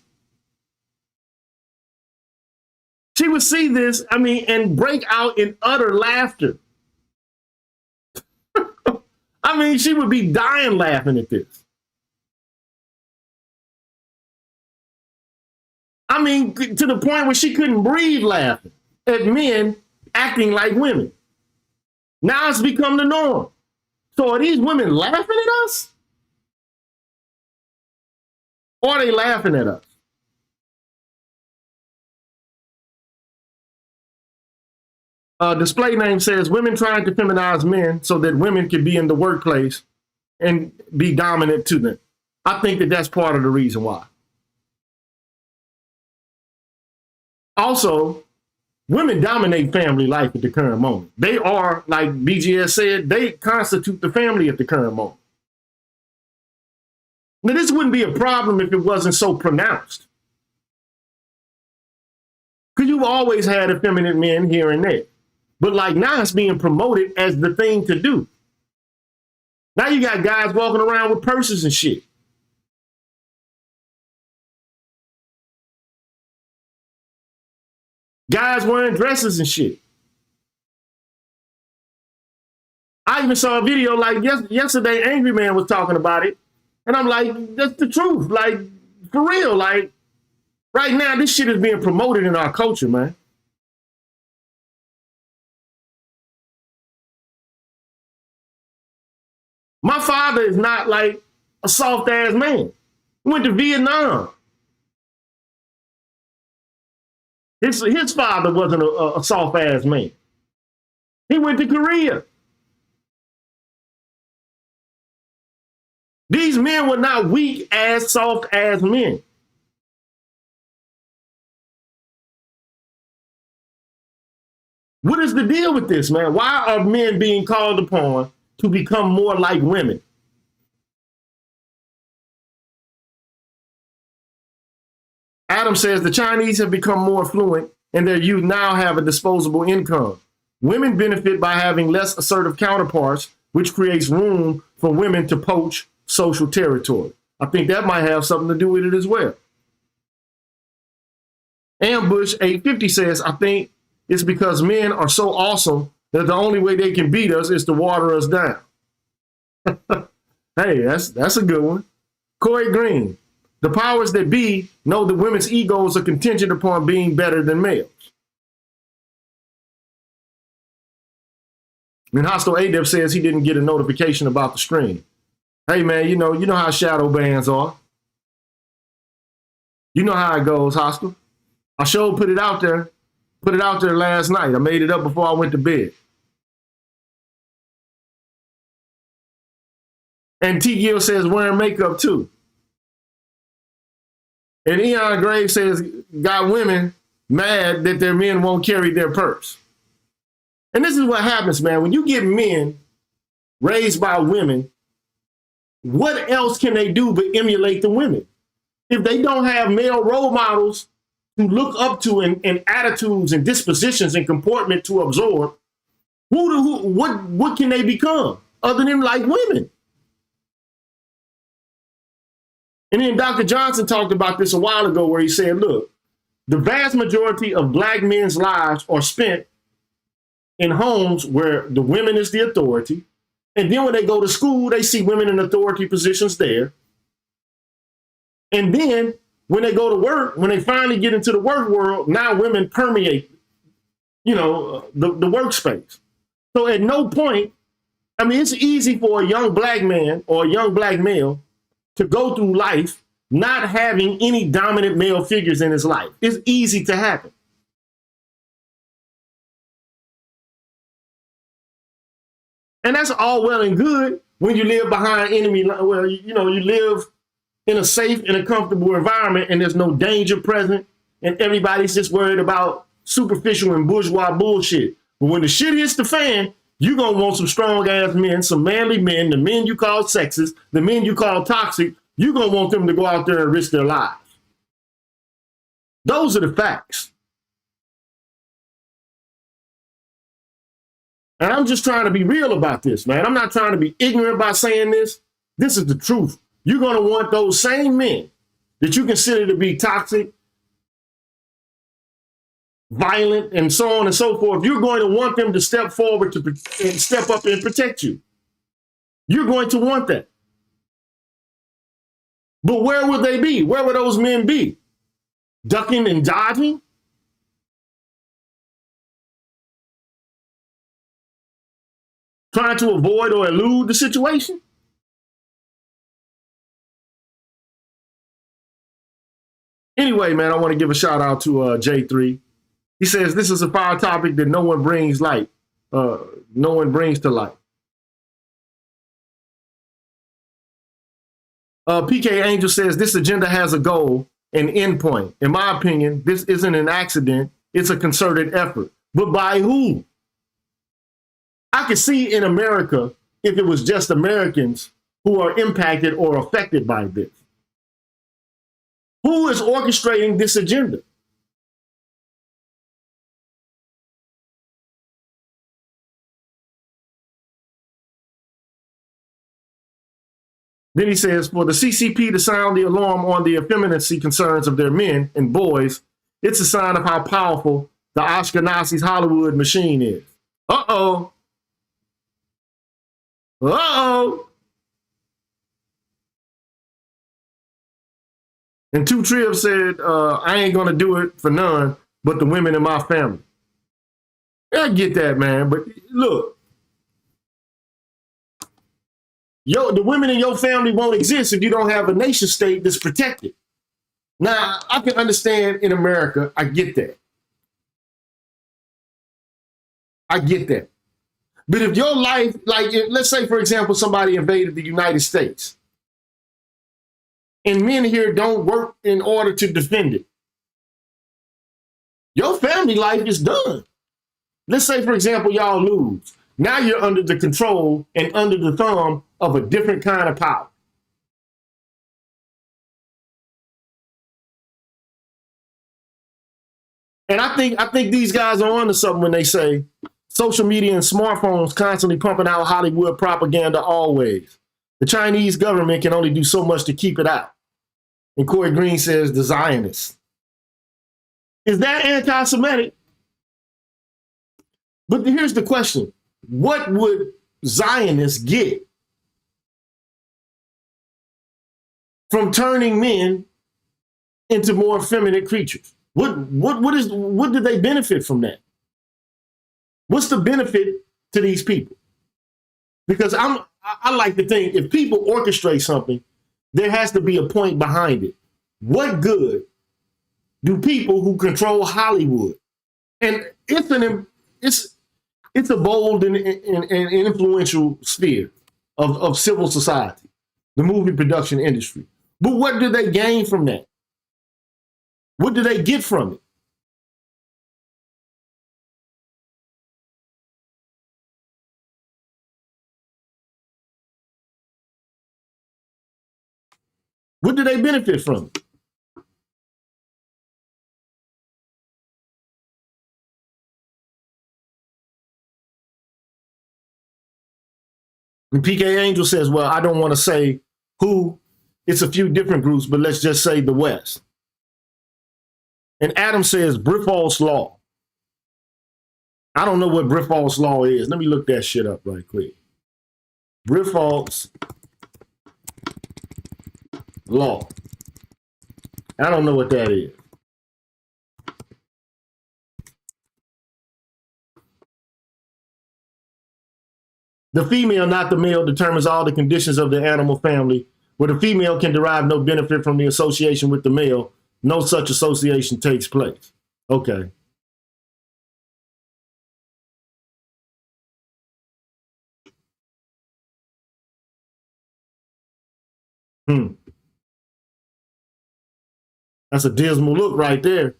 She would see this, I mean, and break out in utter laughter. I mean, she would be dying laughing at this. I mean, to the point where she couldn't breathe laughing at men acting like women. Now it's become the norm. So are these women laughing at us? Or are they laughing at us? Display name says, women trying to feminize men so that women can be in the workplace and be dominant to them. I think that that's part of the reason why. Also, women dominate family life at the current moment. They are, like BGS said, they constitute the family at the current moment. Now, this wouldn't be a problem if it wasn't so pronounced. Because you've always had effeminate men here and there. But like now it's being promoted as the thing to do. Now you got guys walking around with purses and shit. Guys wearing dresses and shit. I even saw a video like yesterday, Angry Man was talking about it. And I'm like, that's the truth. Like, for real. Like, right now, this shit is being promoted in our culture, man. My father is not like a soft ass man. He went to Vietnam. His father wasn't a soft ass man. He went to Korea. These men were not weak ass, soft ass men. What is the deal with this, man? Why are men being called upon to become more like women? Adam says the Chinese have become more affluent and their youth now have a disposable income. Women benefit by having less assertive counterparts, which creates room for women to poach social territory. I think that might have something to do with it as well. Ambush 850 says, I think it's because men are so awesome that the only way they can beat us is to water us down. Hey, that's a good one. Corey Green, the powers that be know that women's egos are contingent upon being better than males. And Hostile Adept says he didn't get a notification about the stream. Hey man, you know how shadow bans are. You know how it goes, Hostile. I sure put it out there last night. I made it up before I went to bed. And T. Gill says wearing makeup too. And Eon Grave says got women mad that their men won't carry their purse. And this is what happens, man. When you get men raised by women, what else can they do but emulate the women? If they don't have male role models to look up to and attitudes and dispositions and comportment to absorb, what can they become other than like women? And then Dr. Johnson talked about this a while ago where he said, look, the vast majority of black men's lives are spent in homes where the women is the authority. And then when they go to school, they see women in authority positions there. And then when they go to work, when they finally get into the work world, now women permeate, the workspace. So at no point, I mean, it's easy for a young black man or a young black male to go through life not having any dominant male figures in his life. It's easy to happen. And that's all well and good when you live behind enemy. Well, you live in a safe and a comfortable environment and there's no danger present and everybody's just worried about superficial and bourgeois bullshit. But when the shit hits the fan, you're going to want some strong ass men, some manly men, the men you call sexist, the men you call toxic. You're going to want them to go out there and risk their lives. Those are the facts. And I'm just trying to be real about this, man. I'm not trying to be ignorant by saying this. This is the truth. You're going to want those same men that you consider to be toxic, violent, and so on and so forth. You're going to want them to step forward and step up and protect you. You're going to want that. But where would they be? Where would those men be? Ducking and dodging? Trying to avoid or elude the situation? Anyway, man, I want to give a shout out to J3. He says, this is a fire topic that no one brings to light. PK Angel says, this agenda has a goal, an endpoint. In my opinion, this isn't an accident. It's a concerted effort. But by who? I could see in America if it was just Americans who are impacted or affected by this. Who is orchestrating this agenda? Then he says, for the CCP to sound the alarm on the effeminacy concerns of their men and boys, it's a sign of how powerful the Ashkenazi's Hollywood machine is. Uh-oh. Uh-oh. And Two Triv said, I ain't going to do it for none but the women in my family. I get that, man. But look, The women in your family won't exist if you don't have a nation state that's protected. Now, I can understand in America, I get that. I get that. But if your life, let's say, for example, somebody invaded the United States and men here don't work in order to defend it, your family life is done. Let's say, for example, y'all lose. Now you're under the control and under the thumb of a different kind of power. And I think these guys are onto something when they say social media and smartphones constantly pumping out Hollywood propaganda always. The Chinese government can only do so much to keep it out. And Corey Green says the Zionists. Is that anti-Semitic? But here's the question. What would Zionists get from turning men into more feminine creatures? What do they benefit from that? What's the benefit to these people? Because I like to think if people orchestrate something, there has to be a point behind it. What good do people who control Hollywood? And it's a bold and influential sphere of civil society, the movie production industry. But what do they gain from that? What do they get from it? What do they benefit from it? And PK Angel says, well, I don't want to say who, it's a few different groups, but let's just say the West. And Adam says, Briffault's Law. I don't know what Briffault's Law is. Let me look that shit up right quick. Briffault's Law. I don't know what that is. The female, not the male, determines all the conditions of the animal family, where the female can derive no benefit from the association with the male. No such association takes place. Okay. That's a dismal look right there.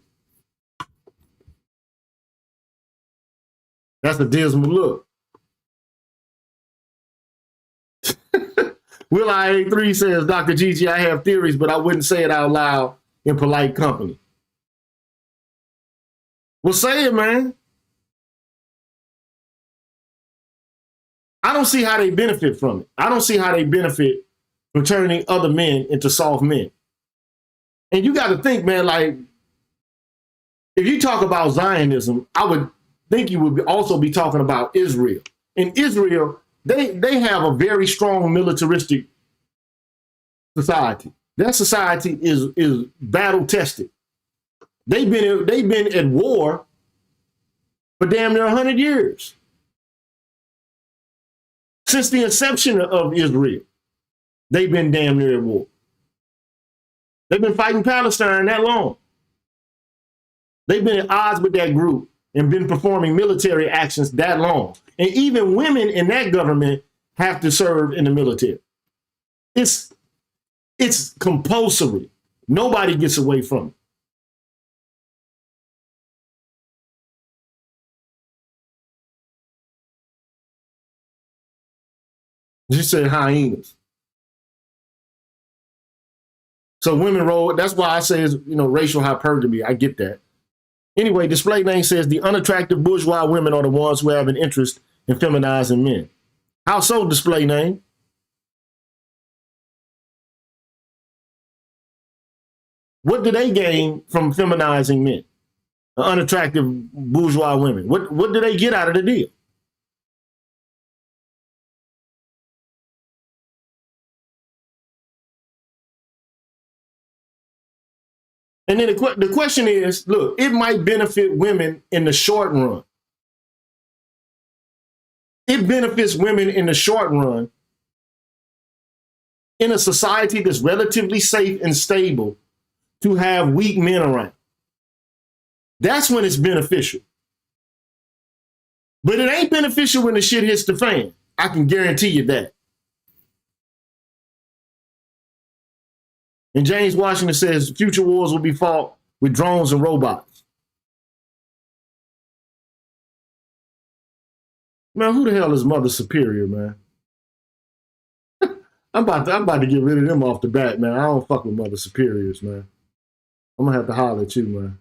That's a dismal look. Will I83 says, Dr. Gigi, I have theories, but I wouldn't say it out loud in polite company. Well, say it, man. I don't see how they benefit from it. I don't see how they benefit from turning other men into soft men. And you got to think, man, like, if you talk about Zionism, I would think you would also be talking about Israel. In Israel, they have a very strong militaristic society. That society is battle tested. They've been at war for damn near 100 years. Since the inception of Israel, they've been damn near at war. They've been fighting Palestine that long. They've been at odds with that group and been performing military actions that long. And even women in that government have to serve in the military. It's compulsory. Nobody gets away from it. You said hyenas. So women roll, that's why I say it's, racial hypergamy. I get that. Anyway, display name says the unattractive bourgeois women are the ones who have an interest in feminizing men. How so, display name? What do they gain from feminizing men? The unattractive bourgeois women. What do they get out of the deal? And then the question is, look, it might benefit women in the short run. It benefits women in the short run in a society that's relatively safe and stable to have weak men around. That's when it's beneficial. But it ain't beneficial when the shit hits the fan. I can guarantee you that. And James Washington says future wars will be fought with drones and robots. Man, who the hell is Mother Superior, man? I'm about to get rid of them off the bat, man. I don't fuck with Mother Superiors, man. I'm gonna have to holler at you, man.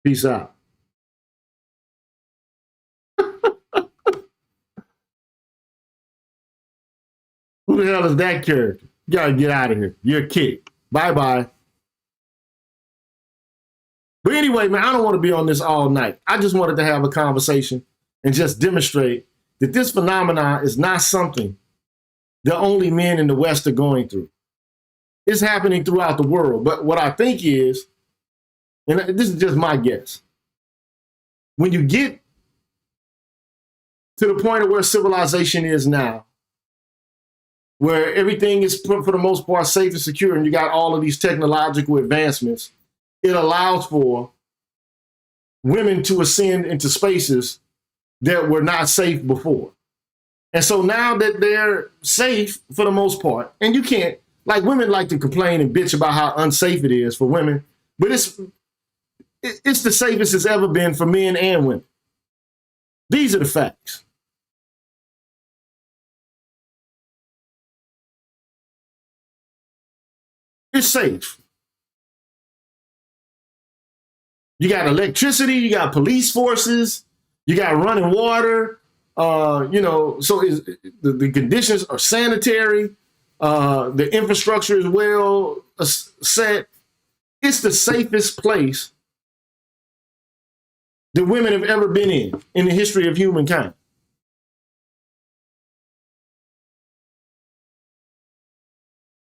Peace out. Who the hell is that character? You gotta get out of here. You're a kid. Bye-bye. But anyway, man, I don't want to be on this all night. I just wanted to have a conversation and just demonstrate that this phenomenon is not something that only men in the West are going through. It's happening throughout the world. But what I think is, and this is just my guess, when you get to the point of where civilization is now, where everything is, for the most part, safe and secure, and you got all of these technological advancements, it allows for women to ascend into spaces that were not safe before. And so now that they're safe for the most part, and you can't, like, women like to complain and bitch about how unsafe it is for women, but it's the safest it's ever been for men and women. These are the facts. It's safe. You got electricity, you got police forces, you got running water, so the conditions are sanitary, the infrastructure is well set. It's the safest place that women have ever been in the history of humankind.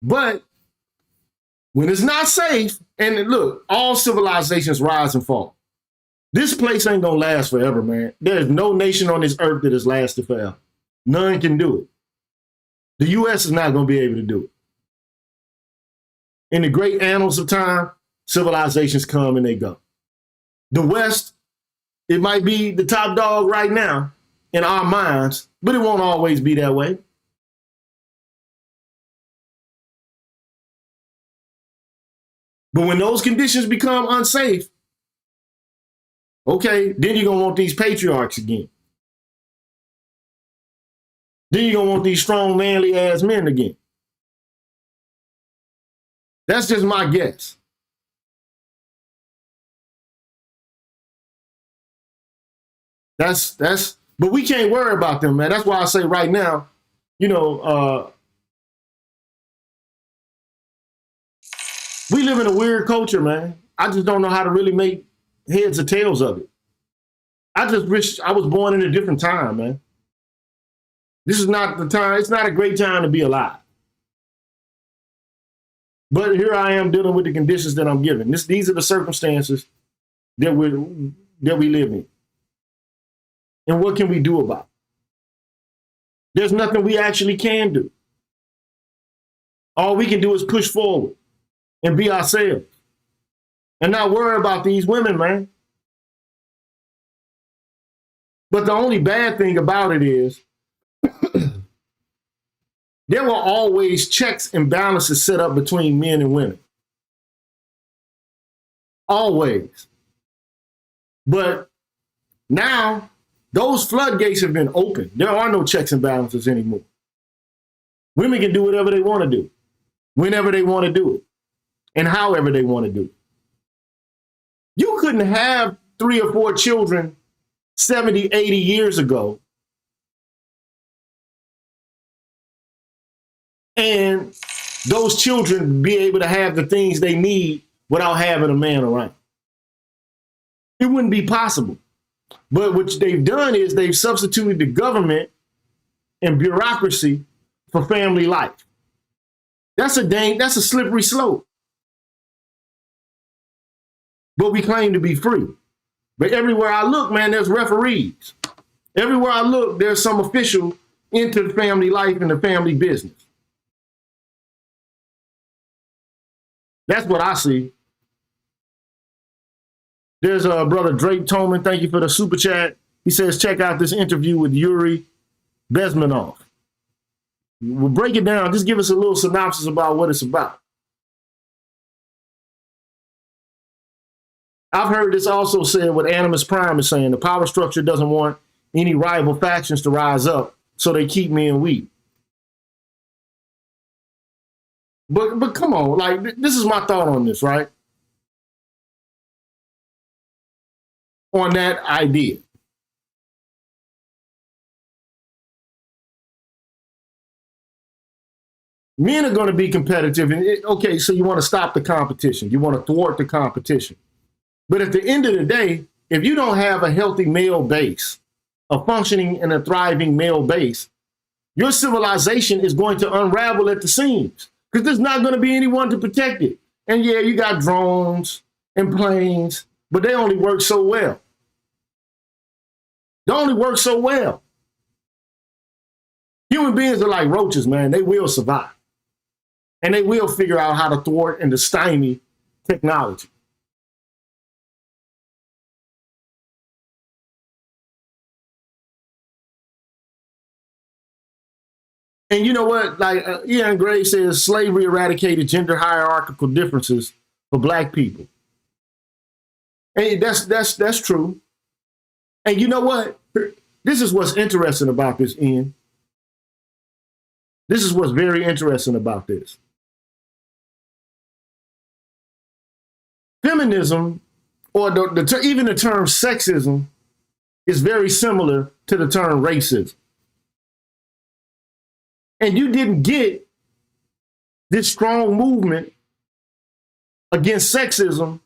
But when it's not safe, and look, all civilizations rise and fall. This place ain't gonna last forever, man. There's no nation on this earth that has lasted forever. None can do it. The US is not gonna be able to do it. In the great annals of time, civilizations come and they go. The West, it might be the top dog right now in our minds, but it won't always be that way. But when those conditions become unsafe, okay, then you're going to want these patriarchs again. Then you're going to want these strong, manly-ass men again. That's just my guess. But we can't worry about them, man. That's why I say right now, we live in a weird culture, man. I just don't know how to really make heads or tails of it. I just wish I was born in a different time, man. This is not the time. It's not a great time to be alive. But here I am dealing with the conditions that I'm given. These are the circumstances that we live in. And what can we do about it? There's nothing we actually can do. All we can do is push forward and be ourselves and not worry about these women, man. But the only bad thing about it is there were always checks and balances set up between men and women. Always. But now those floodgates have been opened. There are no checks and balances anymore. Women can do whatever they want to do, whenever they want to do it, and however they want to do it. You couldn't have 3 or 4 children 70, 80 years ago and those children be able to have the things they need without having a man around. It wouldn't be possible. But what they've done is they've substituted the government and bureaucracy for family life. That's a slippery slope. But we claim to be free. But everywhere I look, man, there's referees. Everywhere I look, there's some official into the family life and the family business. That's what I see. There's a brother Drake Tolman. Thank you for the super chat. He says, check out this interview with Yuri Bezmenov. We'll break it down. Just give us a little synopsis about what it's about. I've heard this also said what Animus Prime is saying. The power structure doesn't want any rival factions to rise up, so they keep men weak. But come on, like, this is my thought on this, right? On that idea. Men are going to be competitive. And okay, so you want to stop the competition. You want to thwart the competition. But at the end of the day, if you don't have a healthy male base, a functioning and a thriving male base, your civilization is going to unravel at the seams because there's not going to be anyone to protect it. And yeah, you got drones and planes, but they only work so well. They only work so well. Human beings are like roaches, man. They will survive. And they will figure out how to thwart and to stymie technology. And you know what? Like Ian Gray says, slavery eradicated gender hierarchical differences for black people. And that's true. And you know what? This is what's interesting about this, Ian. This is what's very interesting about this. Feminism, or even the term sexism, is very similar to the term racism. And you didn't get this strong movement against sexism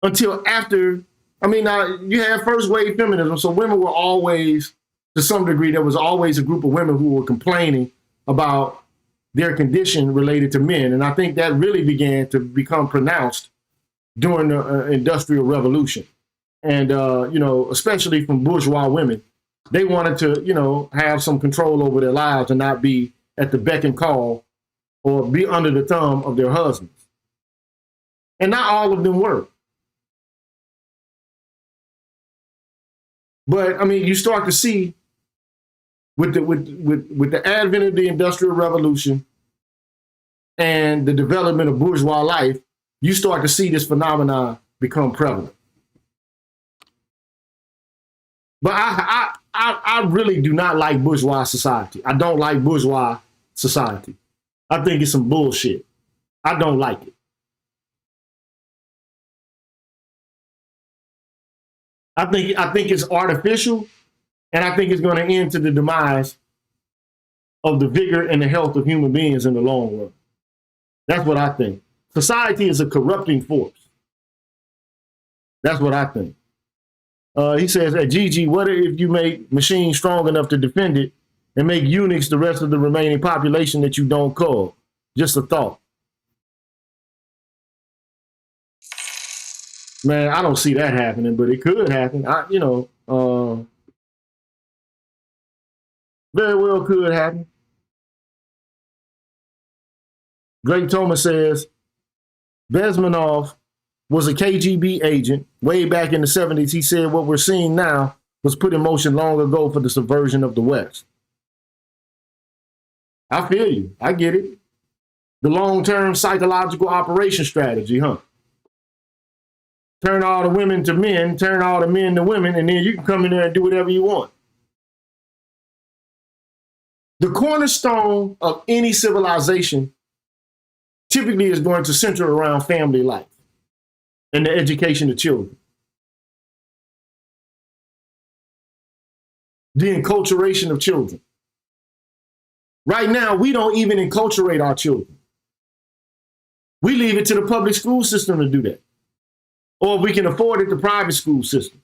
until after, you had first wave feminism, so women were always, to some degree, there was always a group of women who were complaining about their condition related to men. And I think that really began to become pronounced during the Industrial Revolution. And, especially from bourgeois women. They wanted to, have some control over their lives and not be at the beck and call or be under the thumb of their husbands. And not all of them were. But you start to see with the advent of the Industrial Revolution and the development of bourgeois life, you start to see this phenomenon become prevalent. But I really do not like bourgeois society. I don't like bourgeois society. I think it's some bullshit. I don't like it. I think it's artificial, and I think it's going to end to the demise of the vigor and the health of human beings in the long run. That's what I think. Society is a corrupting force. That's what I think. He says, hey, Gigi, what if you make machines strong enough to defend it and make eunuchs the rest of the remaining population that you don't call? Just a thought. Man, I don't see that happening, but it could happen. Very well could happen. Drake Thomas says, Bezmenov was a KGB agent way back in the 70s. He said what we're seeing now was put in motion long ago for the subversion of the West. I feel you. I get it. The long-term psychological operation strategy, huh? Turn all the women to men, turn all the men to women, and then you can come in there and do whatever you want. The cornerstone of any civilization typically is going to center around family life and the education of children. The enculturation of children. Right now, we don't even enculturate our children. We leave it to the public school system to do that. Or if we can afford it, the private school system.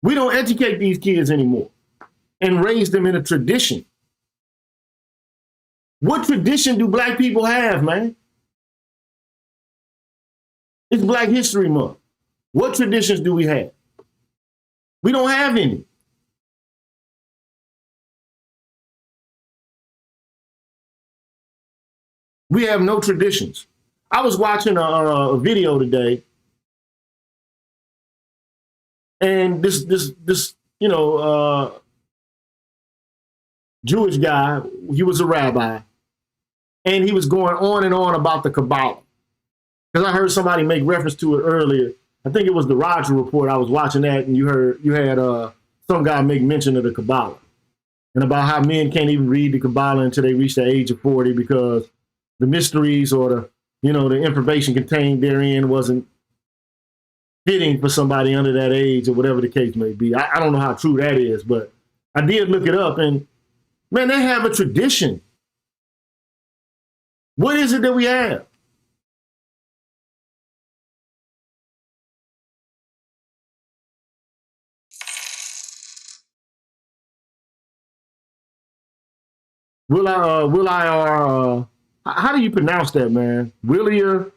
We don't educate these kids anymore and raise them in a tradition. What tradition do black people have, man? It's Black History Month. What traditions do we have? We don't have any. We have no traditions. I was watching a video today, and this Jewish guy, he was a rabbi, and he was going on and on about the Kabbalah. Because I heard somebody make reference to it earlier. I think it was the Roger Report. I was watching that, and you had some guy make mention of the Kabbalah and about how men can't even read the Kabbalah until they reach the age of 40 because the mysteries or the information contained therein wasn't fitting for somebody under that age or whatever the case may be. I don't know how true that is, but I did look it up, and man, they have a tradition. What is it that we have? How do you pronounce that, man? William?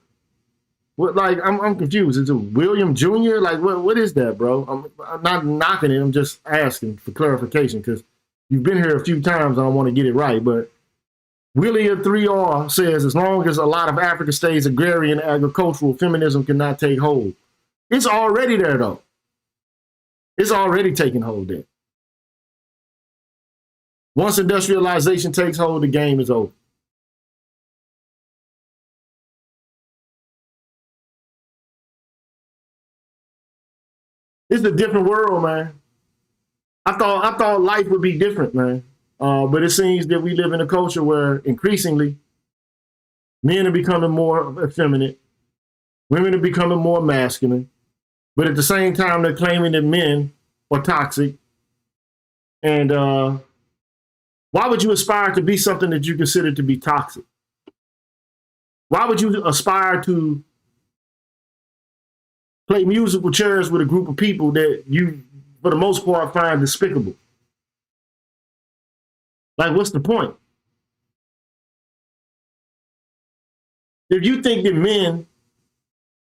What? Like, I'm confused. Is it William Jr.? Like, what is that, bro? I'm not knocking it. I'm just asking for clarification because you've been here a few times. I don't want to get it right, but William 3R says, as long as a lot of Africa stays agrarian, agricultural, feminism cannot take hold. It's already there, though. It's already taking hold there. Once industrialization takes hold, the game is over. It's a different world, man. I thought life would be different, man. But it seems that we live in a culture where increasingly men are becoming more effeminate, women are becoming more masculine, but at the same time they're claiming that men are toxic. And why would you aspire to be something that you consider to be toxic? Why would you aspire to play musical chairs with a group of people that you, for the most part, find despicable? Like, what's the point? If you think that men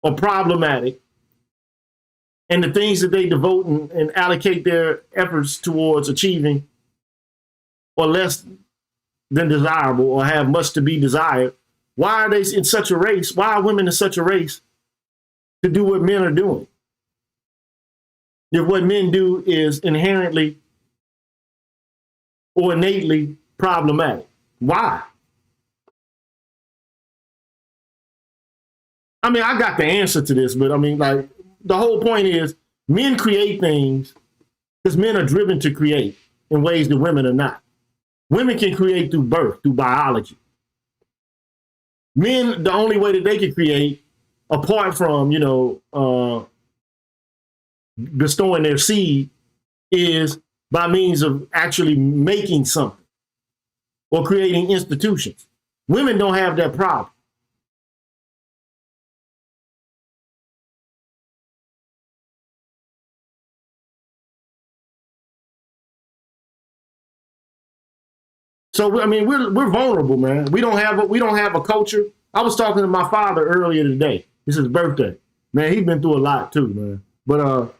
are problematic and the things that they devote and allocate their efforts towards achieving are less than desirable or have much to be desired, why are they in such a race? Why are women in such a race to do what men are doing? If what men do is inherently or innately problematic. Why? I mean, I got the answer to this, but I mean, like, the whole point is men create things because men are driven to create in ways that women are not. Women can create through birth, through biology. Men, the only way that they can create, apart from, bestowing their seed, is by means of actually making something or creating institutions. Women don't have that problem. So I mean, we're vulnerable, man. We don't have a culture. I was talking to my father earlier today. It's his birthday. Man, he's been through a lot too, man. But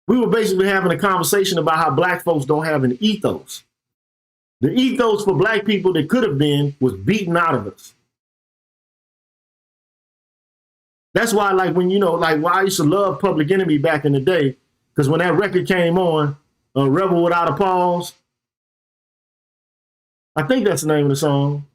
we were basically having a conversation about how black folks don't have an ethos. The ethos for black people that could have been was beaten out of us. That's why, like, when, why I used to love Public Enemy back in the day, because when that record came on, Rebel Without a Pause, I think that's the name of the song.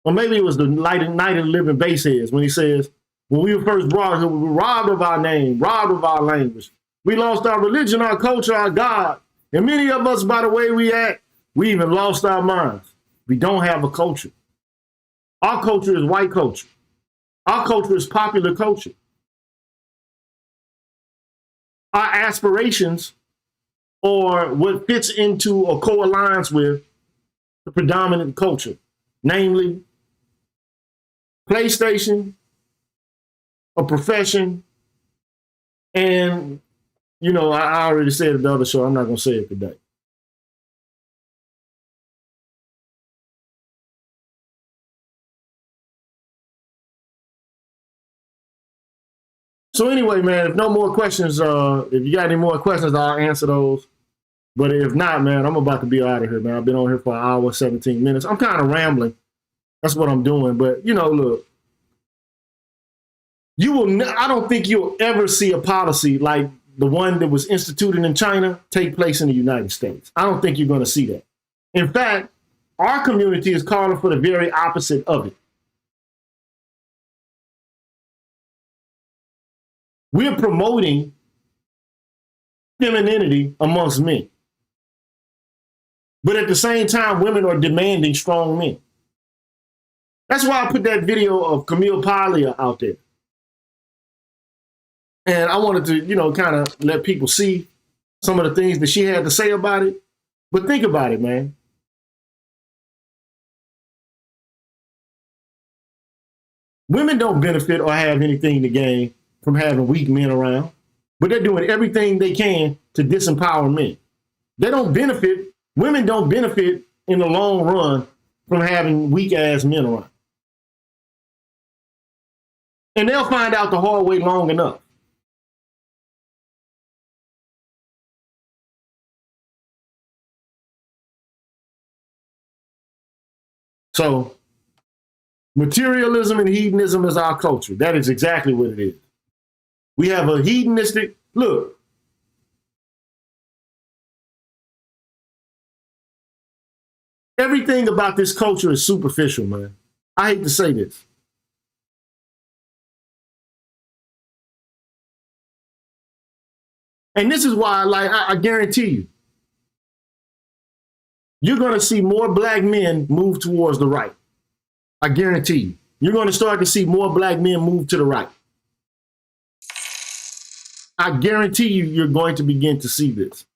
Or maybe it was the Night of the Living Bassheads, when he says, when we were first brought here, we were robbed of our name, robbed of our language. We lost our religion, our culture, our God. And many of us, by the way we act, we even lost our minds. We don't have a culture. Our culture is white culture. Our culture is popular culture. Our aspirations are what fits into or co-aligns with the predominant culture, namely PlayStation, a profession, and, I already said it the other show. I'm not going to say it today. So anyway, man, if no more questions, if you got any more questions, I'll answer those. But if not, man, I'm about to be out of here, man. I've been on here for an hour, 17 minutes. I'm kind of rambling. That's what I'm doing. But, you know, look, I don't think you'll ever see a policy like the one that was instituted in China take place in the United States. I don't think you're going to see that. In fact, our community is calling for the very opposite of it. We're promoting femininity amongst men. But at the same time, women are demanding strong men. That's why I put that video of Camille Paglia out there. And I wanted to, you know, kind of let people see some of the things that she had to say about it. But think about it, man. Women don't benefit or have anything to gain from having weak men around, but they're doing everything they can to disempower men. They don't benefit, women don't benefit in the long run from having weak ass men around. And they'll find out the hard way long enough. So materialism and hedonism is our culture. That is exactly what it is. We have a hedonistic, look, everything about this culture is superficial, man. I hate to say this. And this is why, like, I guarantee you, you're going to see more black men move towards the right. I guarantee you. You're going to start to see more black men move to the right. I guarantee you, you're going to begin to see this.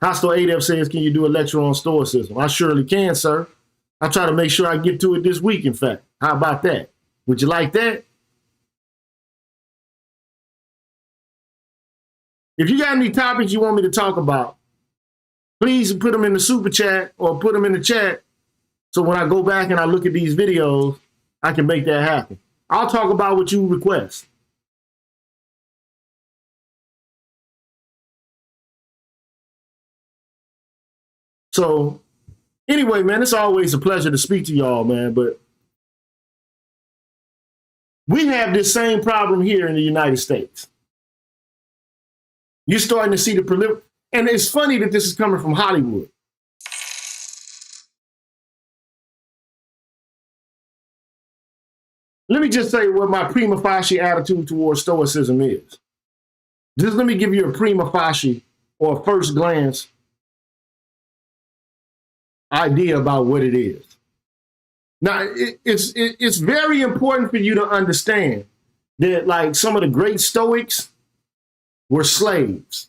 Hostile ADF says, can you do a lecture on stoicism? I surely can, sir. I'll try to make sure I get to it this week, in fact. How about that? Would you like that? If you got any topics you want me to talk about, please put them in the super chat or put them in the chat. So when I go back and I look at these videos, I can make that happen. I'll talk about what you request. So anyway, man, it's always a pleasure to speak to y'all, man. But we have this same problem here in the United States. You're starting to see the proliferation. And it's funny that this is coming from Hollywood. Let me just say what my prima facie attitude towards stoicism is. Just let me give you a prima facie or a first glance idea about what it is. Now, it's very important for you to understand that, like, some of the great Stoics were slaves.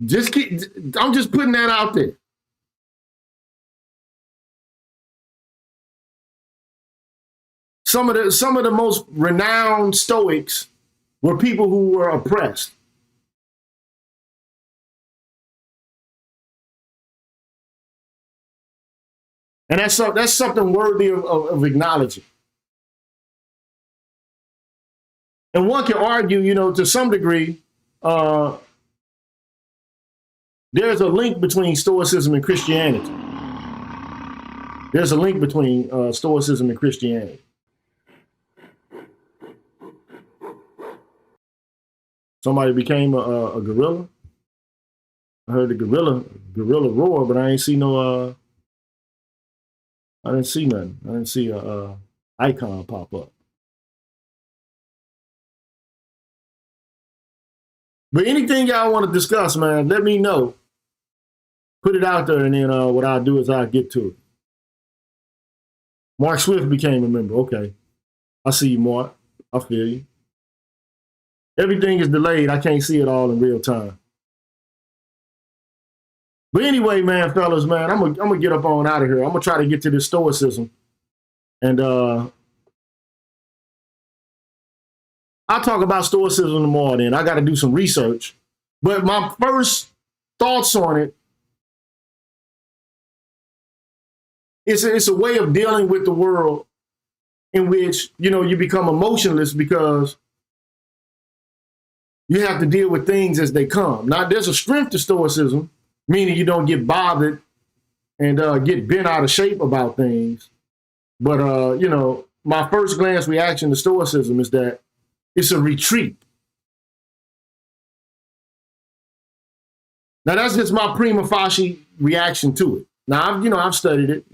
I'm just putting that out there. Some of the most renowned Stoics were people who were oppressed. And that's something worthy of acknowledging. And one can argue, you know, to some degree, there's a link between Stoicism and Christianity. There's a link between Stoicism and Christianity. Somebody became a gorilla. I heard the gorilla roar, but I ain't see no. I didn't see nothing. I didn't see a icon pop up. But anything y'all want to discuss, man, let me know. Put it out there, and then what I'll do is I'll get to it. Mark Swift became a member. Okay. I see you, Mark. I feel you. Everything is delayed. I can't see it all in real time. But anyway, man, fellas, man, I'm gonna get up on out of here. I'm gonna try to get to this stoicism. And I'll talk about stoicism tomorrow then. I got to do some research. But my first thoughts on it, it's a way of dealing with the world in which, you know, you become emotionless because you have to deal with things as they come. Now, there's a strength to stoicism, meaning you don't get bothered and get bent out of shape about things. But, you know, my first glance reaction to stoicism is that it's a retreat. Now, that's just my prima facie reaction to it. Now, I've studied it,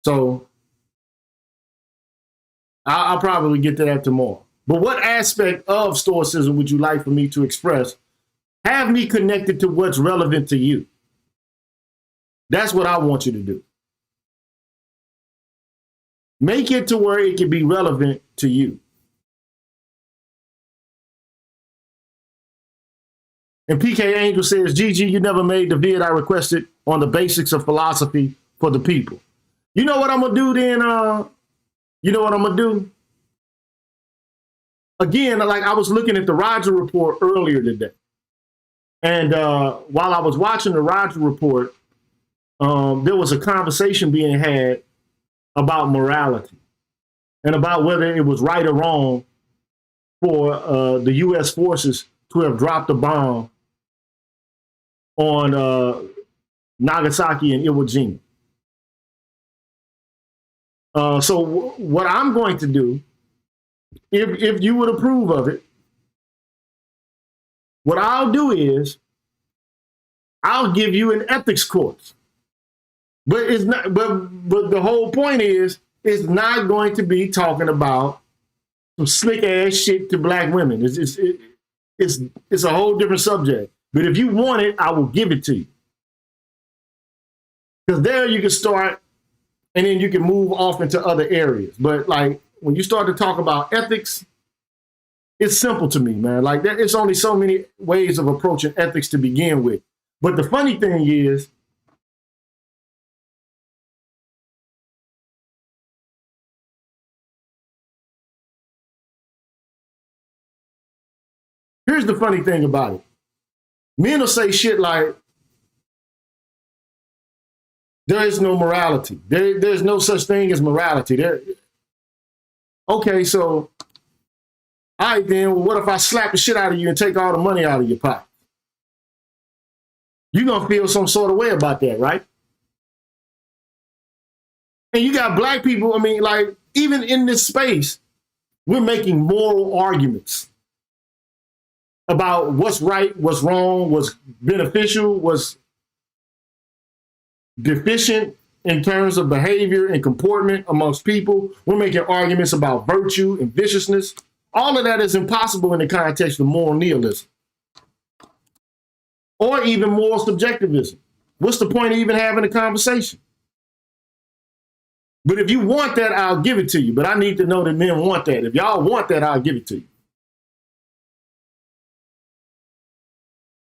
so I'll probably get to that tomorrow. But what aspect of stoicism would you like for me to express? Have me connected to what's relevant to you. That's what I want you to do. Make it to where it can be relevant to you. And PK Angel says, Gigi, you never made the vid I requested on the basics of philosophy for the people. You know what I'm going to do then? You know what I'm going to do? Again, like I was looking at the Roger Report earlier today. And while I was watching the Roger Report, there was a conversation being had about morality and about whether it was right or wrong for the U.S. forces to have dropped a bomb on Nagasaki and Iwo Jima. So what I'm going to do, if you would approve of it, what I'll do is I'll give you an ethics course. But it's not. But the whole point is, it's not going to be talking about some slick ass shit to black women. It's a whole different subject. But if you want it, I will give it to you. Because there you can start, and then you can move off into other areas. But like when you start to talk about ethics, it's simple to me, man. Like it's only so many ways of approaching ethics to begin with. But the funny thing is, here's the funny thing about it. Men will say shit like, there is no morality. There's no such thing as morality. Okay, so, all right then, well, what if I slap the shit out of you and take all the money out of your pocket? You're going to feel some sort of way about that, right? And you got black people, I mean, like, even in this space, we're making moral arguments about what's right, what's wrong, what's beneficial, what's deficient in terms of behavior and comportment amongst people. We're making arguments about virtue and viciousness. All of that is impossible in the context of moral nihilism or even moral subjectivism. What's the point of even having a conversation? But if you want that, I'll give it to you. But I need to know that men want that. If y'all want that, I'll give it to you.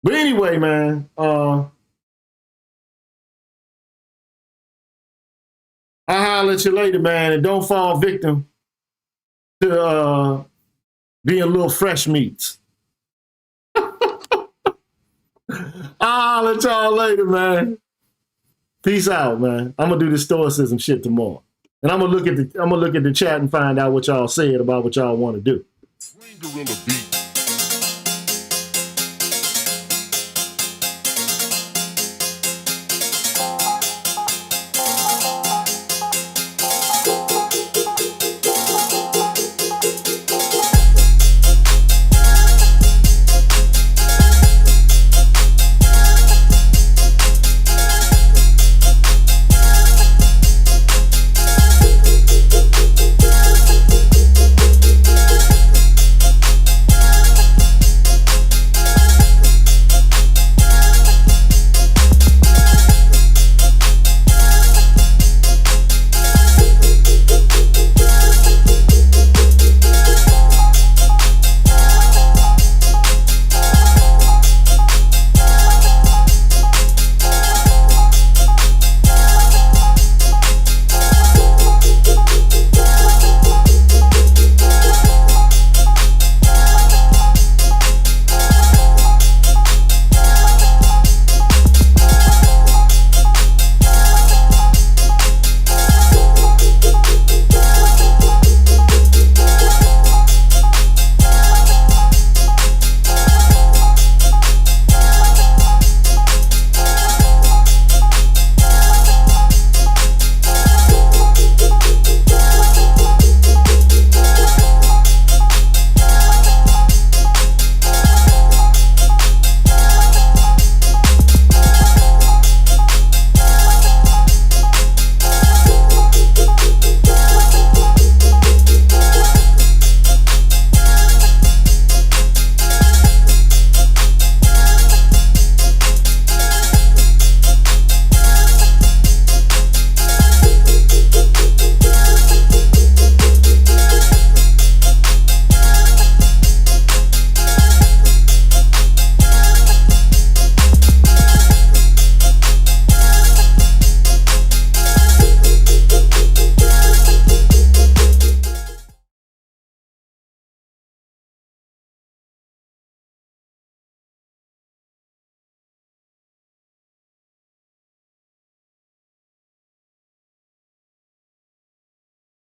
But anyway, man, I'll holler at you later, man, and don't fall victim to being little fresh meats. I'll holler at y'all later, man. Peace out, man. I'm gonna do this stoicism shit tomorrow, and I'm gonna look at the chat and find out what y'all said about what y'all want to do. Gorilla beat.